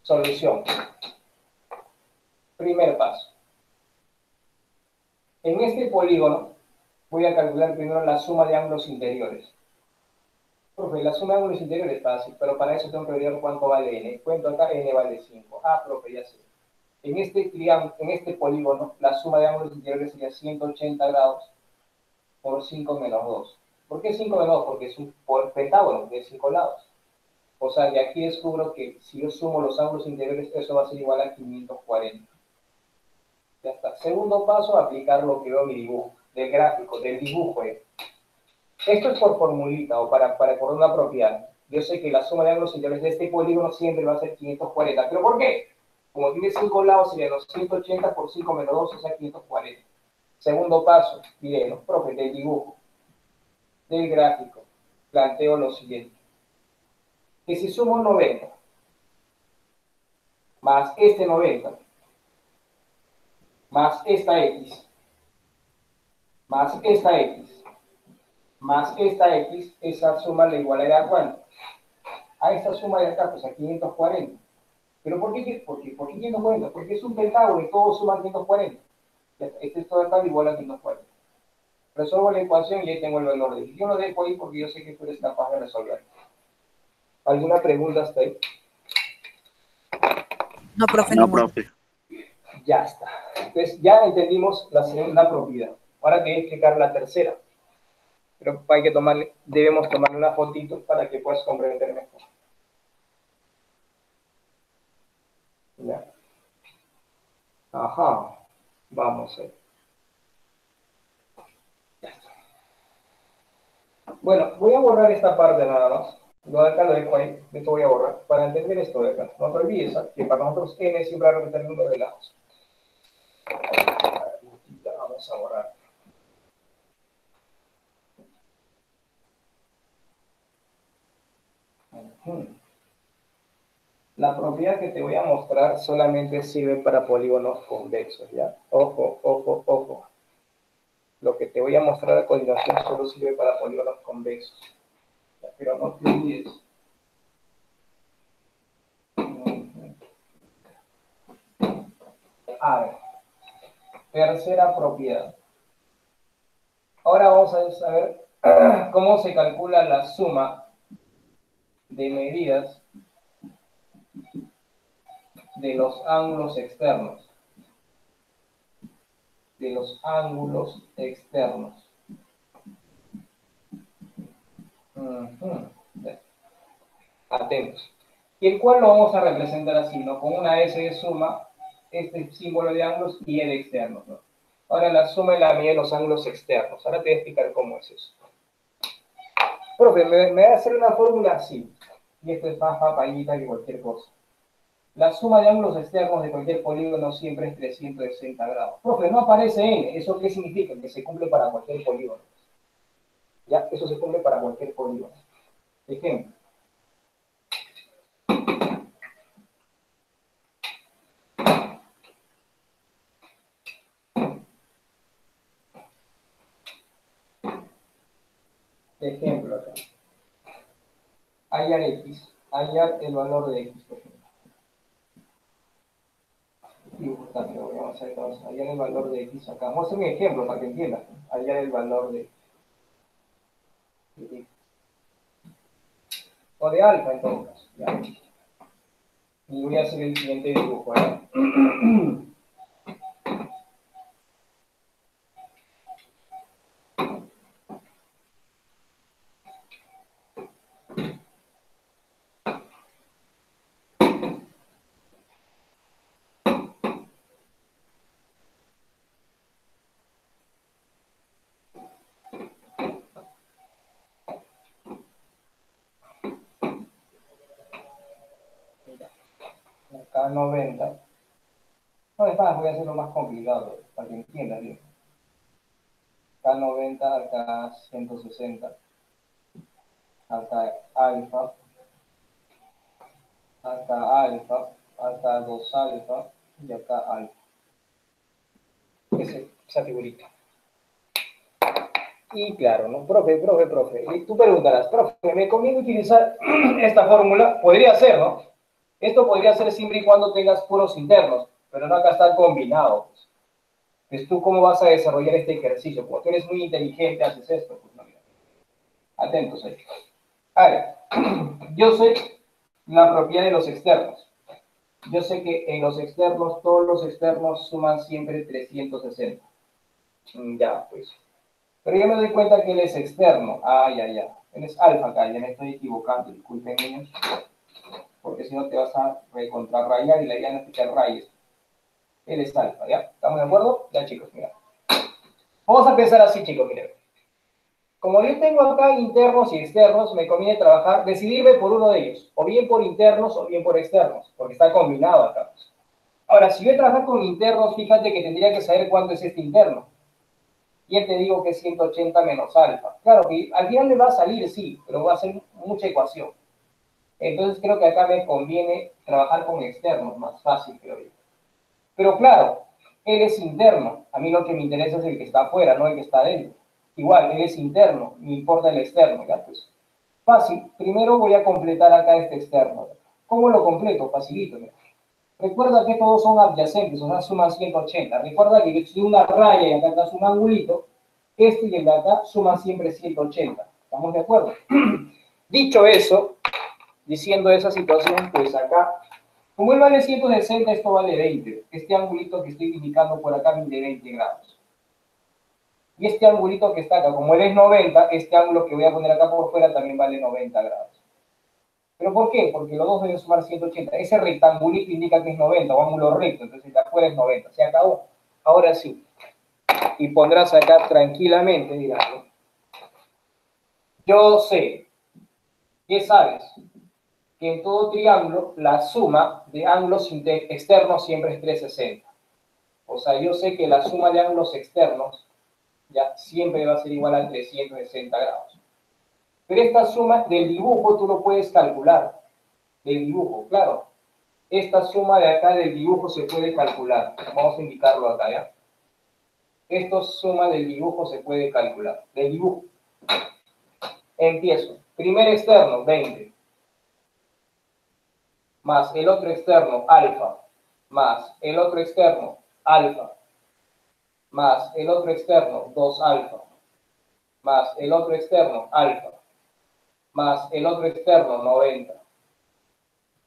Solución. Primer paso. En este polígono voy a calcular primero la suma de ángulos interiores. Profe, la suma de ángulos interiores es fácil, pero para eso tengo que ver cuánto vale n. Cuento acá, n vale 5. Profe, ya sé. En este polígono, la suma de ángulos interiores sería 180 grados por 5 menos 2. ¿Por qué 5 menos 2? Porque es un pentágono de 5 lados. O sea, que aquí descubro que si yo sumo los ángulos interiores, eso va a ser igual a 540. Ya está. Segundo paso, aplicar lo que veo en mi dibujo, del gráfico, del dibujo. Esto es por formulita o para por una propiedad. Yo sé que la suma de ángulos interiores de este polígono siempre va a ser 540. ¿Pero por qué? Como tiene 5 lados, serían los 180 por 5 menos 2, o sea, 540. Segundo paso, diré, profe, del dibujo, del gráfico, planteo lo siguiente. Que si sumo un 90 más este 90 más esta X más esta X más esta X, esa suma le igualará a ¿cuánto? A esta suma de acá, pues a 540. ¿Pero por qué? ¿Por qué 540? Porque es un pentágono y todos suman 540. Este es todo acá igual a 540. Resuelvo la ecuación y ahí tengo el valor de X. Yo lo dejo ahí porque yo sé que tú eres capaz de resolver. ¿Alguna pregunta hasta ahí? No, profe, No, ninguna. profe. Ya está. Entonces ya entendimos la segunda propiedad. Ahora te voy a explicar la tercera. Pero hay que debemos tomarle una fotito para que puedas comprender mejor. ¿Ya? Ajá. Vamos a ver. Ya está. Bueno, voy a borrar esta parte nada más. Lo de acá lo dejo ahí. Esto voy a borrar para entender esto de acá. No te olvides que para nosotros n siempre va a representar el número de lados. Vamos a borrar. La propiedad que te voy a mostrar solamente sirve para polígonos convexos, ¿ya? Ojo, ojo, ojo. Lo que te voy a mostrar a continuación solo sirve para polígonos convexos. ¿Ya? Pero no te olvides. A ver. Tercera propiedad. Ahora vamos a saber cómo se calcula la suma de medidas de los ángulos externos. De los ángulos externos. Atentos. Y el cual lo vamos a representar así, ¿no? Con una S de suma, este símbolo de ángulos y el externo, ¿no? Ahora la suma y la medida de los ángulos externos. Ahora te voy a explicar cómo es eso. Profe, me voy a hacer una fórmula así. Y esto es más papayita que cualquier cosa. La suma de ángulos externos de cualquier polígono siempre es 360 grados. Profe, no aparece n. ¿Eso qué significa? Que se cumple para cualquier polígono. ¿Ya? Eso se cumple para cualquier polígono. Ejemplo. Ejemplo acá. Hallar x. Hallar el valor de x, por ejemplo. Importante, vamos a ver, hallar el valor de x acá. Vamos a hacer un ejemplo para que entiendan. Hallar el valor de x. O de alfa en todo caso. ¿Ya? Y voy a hacer el siguiente dibujo. Acá 90. No, es más, voy a hacerlo más complicado para que entiendan bien. Acá 90, acá 160. Acá alfa. Acá alfa. Acá 2 alfa. Y acá alfa. Esa figurita. Y claro, ¿no? Profe. Y tú preguntarás, profe, ¿me conviene utilizar esta fórmula? Podría ser, ¿no? Esto podría ser siempre y cuando tengas puros internos, pero no acá está combinado. Pues tú, ¿cómo vas a desarrollar este ejercicio? Como tú eres muy inteligente, haces esto. Pues no, mira. Atentos ahí. A ver, yo sé la propiedad de los externos. Yo sé que en los externos, todos los externos suman siempre 360. Ya, pues. Pero yo me doy cuenta que él es externo. Ya. Él es alfa acá, ya me estoy equivocando. Disculpen, niños. Porque si no te vas a recontrarrayar y la idea no es que te rayes. Él es alfa, ¿ya? ¿Estamos de acuerdo? Ya, chicos, mira. Vamos a pensar así, chicos, miren. Como yo tengo acá internos y externos, me conviene decidirme por uno de ellos. O bien por internos o bien por externos. Porque está combinado acá. Ahora, si yo trabajo con internos, fíjate que tendría que saber cuánto es este interno. Y te digo que es 180 menos alfa. Claro que al final me va a salir, sí, pero va a ser mucha ecuación. Entonces creo que acá me conviene trabajar con externos, más fácil, creo yo. Pero claro, él es interno. A mí lo que me interesa es el que está afuera, no el que está adentro. Igual, él es interno, me importa el externo, ¿ya? Pues, fácil. Primero voy a completar acá este externo. ¿Cómo lo completo? Facilito, ¿no? Recuerda que todos son adyacentes, o sea, suman 180. Recuerda que si una raya y acá está un angulito, este y el de acá suman siempre 180. ¿Estamos de acuerdo? Dicho eso, diciendo esa situación, pues acá, como él vale 160, esto vale 20. Este angulito que estoy indicando por acá mide 20 grados. Y este angulito que está acá, como él es 90, este ángulo que voy a poner acá por fuera también vale 90 grados. ¿Pero por qué? Porque los dos deben sumar 180. Ese rectangulito indica que es 90, o ángulo recto, entonces el de afuera es 90. Se acabó. Ahora sí. Y pondrás acá tranquilamente, digamos. Yo sé, ¿qué sabes? Que en todo triángulo la suma de ángulos externos siempre es 360. O sea, yo sé que la suma de ángulos externos ya siempre va a ser igual a 360 grados. Pero esta suma del dibujo tú lo puedes calcular. Del dibujo, claro. Esta suma de acá del dibujo se puede calcular. Vamos a indicarlo acá, ¿ya? Esto suma del dibujo se puede calcular. Del dibujo. Empiezo. Primer externo, 20. Más el otro externo, alfa. Más el otro externo, alfa. Más el otro externo, 2 alfa. Más el otro externo, alfa. Más el otro externo, 90.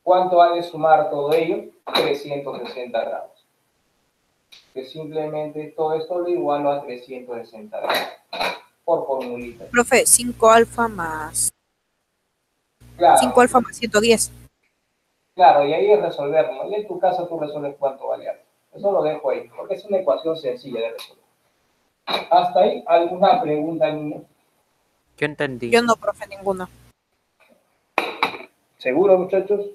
¿Cuánto ha de sumar todo ello? 360 grados. Que simplemente todo esto lo igualo a 360 grados. Por formulita. Profe, 5 alfa más... Claro. 5 alfa más 110. Claro, y ahí es resolverlo. Y en tu caso tú resuelves cuánto vale algo. Eso lo dejo ahí, porque es una ecuación sencilla de resolver. ¿Hasta ahí alguna pregunta, niño? Yo entendí. Yo no, profe, ninguna. ¿Seguro, muchachos?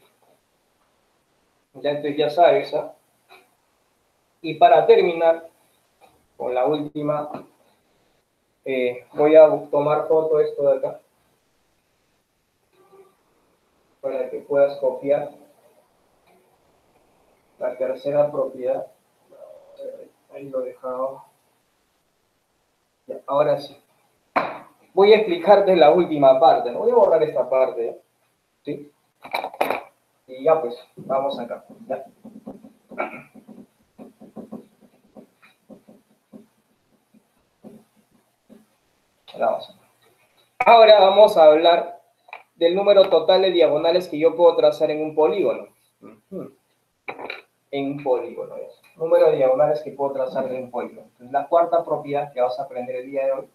Ya entonces ya sabes, ¿ah? Y para terminar con la última, voy a tomar foto esto de acá para que puedas copiar la tercera propiedad. Ahí lo he dejado. Ya, ahora sí. Voy a explicarte la última parte. No voy a borrar esta parte, ¿eh? ¿Sí? Y ya pues, vamos acá. ¿Ya? Vamos. Ahora vamos a hablar del número total de diagonales que yo puedo trazar en un polígono. En un polígono. Eso. Número de diagonales que puedo trazar en un polígono. Entonces, la cuarta propiedad que vas a aprender el día de hoy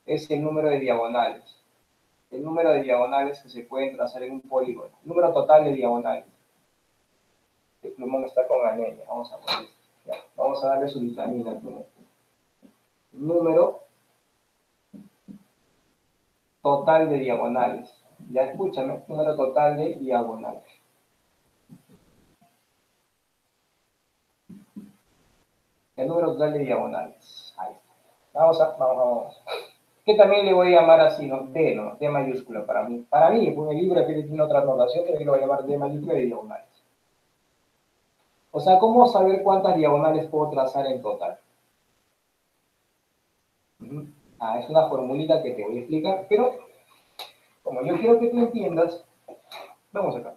es el número de diagonales. El número de diagonales que se pueden trazar en un polígono. El número total de diagonales. El plumón está con anemia. Vamos a poner esto. Ya. Vamos a darle su vitamina al plumón. Número total de diagonales. Ya escúchame, número total de diagonales. El número total de diagonales. Ahí está. Vamos. Que también le voy a llamar así, ¿no? D, ¿no? D mayúscula para mí. Para mí, porque el libro tiene otra notación, pero yo lo voy a llamar D mayúscula de diagonales. O sea, ¿cómo saber cuántas diagonales puedo trazar en total? Es una formulita que te voy a explicar, pero como yo quiero que tú entiendas, vamos acá.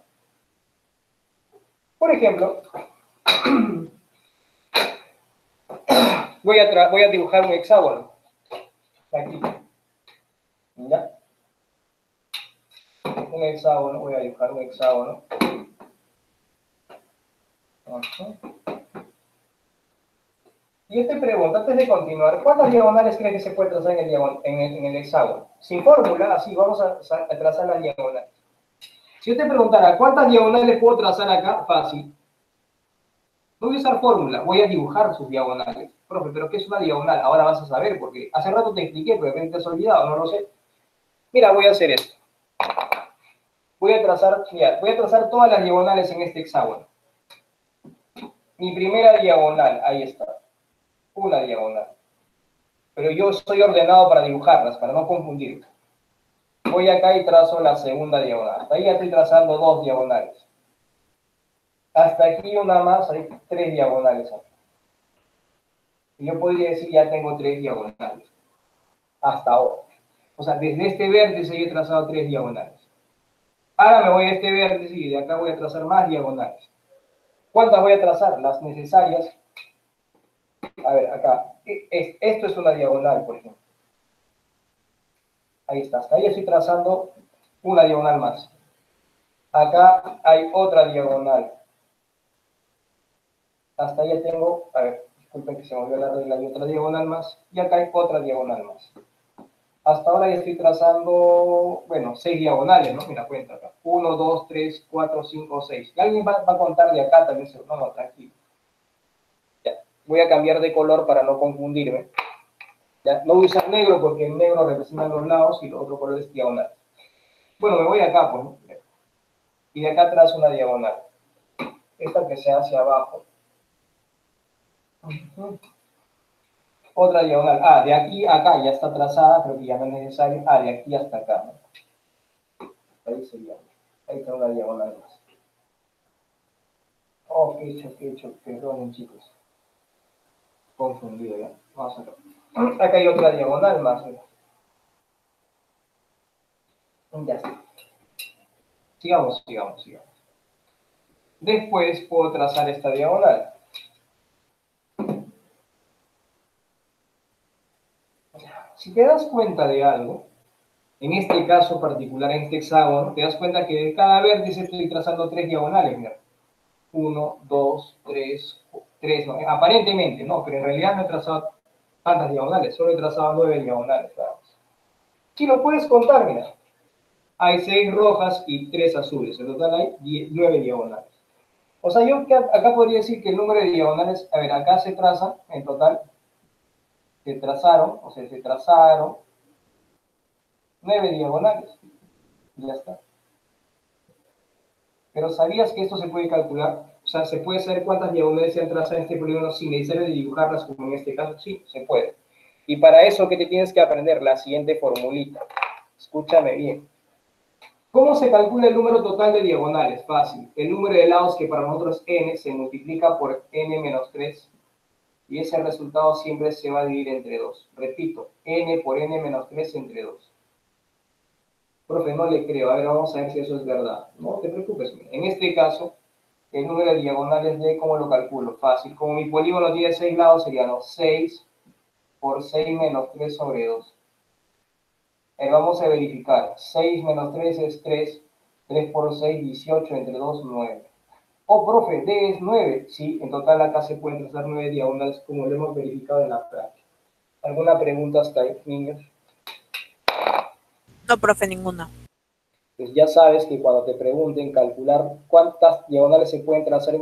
Por ejemplo, voy a dibujar un hexágono. Aquí. ¿Ya? Un hexágono, voy a dibujar un hexágono. Y yo te pregunto, antes de continuar, ¿cuántas diagonales crees que se puede trazar en el hexágono? Sin fórmula, así, vamos a trazar las diagonales. Si yo te preguntara, ¿cuántas diagonales puedo trazar acá? Fácil. No voy a usar fórmula, voy a dibujar sus diagonales. Profe, ¿pero qué es una diagonal? Ahora vas a saber, porque hace rato te expliqué, pero de repente te has olvidado, no lo sé. Mira, voy a hacer esto. Voy a trazar todas las diagonales en este hexágono. Mi primera diagonal, ahí está. Una diagonal. Pero yo estoy ordenado para dibujarlas, para no confundirme. Voy acá y trazo la segunda diagonal. Hasta ahí ya estoy trazando 2 diagonales. Hasta aquí una más, hay 3 diagonales aquí. Y yo podría decir ya tengo 3 diagonales. Hasta ahora. O sea, desde este vértice yo he trazado 3 diagonales. Ahora me voy a este vértice y de acá voy a trazar más diagonales. ¿Cuántas voy a trazar? Las necesarias. A ver, acá. Esto es una diagonal, por ejemplo. Ahí está. Hasta ahí estoy trazando una diagonal más. Acá hay otra diagonal. Hasta ahí ya tengo, a ver, disculpen que se me olvidó la regla, hay otra diagonal más. Y acá hay otra diagonal más. Hasta ahora ya estoy trazando, bueno, 6 diagonales, ¿no? Mira, cuenta acá. 1, 2, 3, 4, 5, 6. Y alguien va a contar de acá también. No, tranquilo. Ya. Voy a cambiar de color para no confundirme. Ya. No voy a usar negro porque el negro representa los lados y el otro color es diagonal. Bueno, me voy acá, pues, ¿no? Y de acá trazo una diagonal. Esta que sea hacia abajo. Otra diagonal. Ah, de aquí a acá ya está trazada, pero que ya no es necesario. Ah, de aquí hasta acá, ¿no? Ahí sería. Ahí está una diagonal más. Oh, qué hecho. Perdonen, chicos. Confundido ya. Vamos a ver. Acá hay otra diagonal más. Mira. Ya está. Sigamos. Después puedo trazar esta diagonal. Si te das cuenta de algo, en este caso particular, en este hexágono, te das cuenta que de cada vértice estoy trazando 3 diagonales, mira. 1, 2, 3, no, aparentemente, no, pero en realidad no he trazado tantas diagonales, solo he trazado 9 diagonales. Si lo puedes contar, mira, hay 6 rojas y 3 azules, en total hay 9 diagonales. O sea, yo acá podría decir que el número de diagonales, a ver, acá se traza, en total, se trazaron 9 diagonales. Y ya está. Pero ¿sabías que esto se puede calcular? O sea, ¿se puede saber cuántas diagonales se han trazado en este polígono sin necesidad de dibujarlas como en este caso? Sí, se puede. Y para eso, ¿qué te tienes que aprender? La siguiente formulita. Escúchame bien. ¿Cómo se calcula el número total de diagonales? Fácil. El número de lados, que para nosotros es n, se multiplica por n menos 3. Y ese resultado siempre se va a dividir entre 2. Repito, n por n menos 3 entre 2. Profe, no le creo. A ver, vamos a ver si eso es verdad. No te preocupes. En este caso, el número de diagonales de, ¿cómo lo calculo? Fácil. Como mi polígono tiene 6 lados, serían 6 por 6 menos 3 sobre 2. Vamos a verificar. 6 menos 3 es 3. 3 por 6, 18. Entre 2, 9. Oh, profe, D es 9. Sí, en total acá se pueden trazar 9 diagonales, como lo hemos verificado en la práctica. ¿Alguna pregunta hasta ahí, niños? No, profe, ninguna. Pues ya sabes que cuando te pregunten calcular cuántas diagonales se pueden trazar en un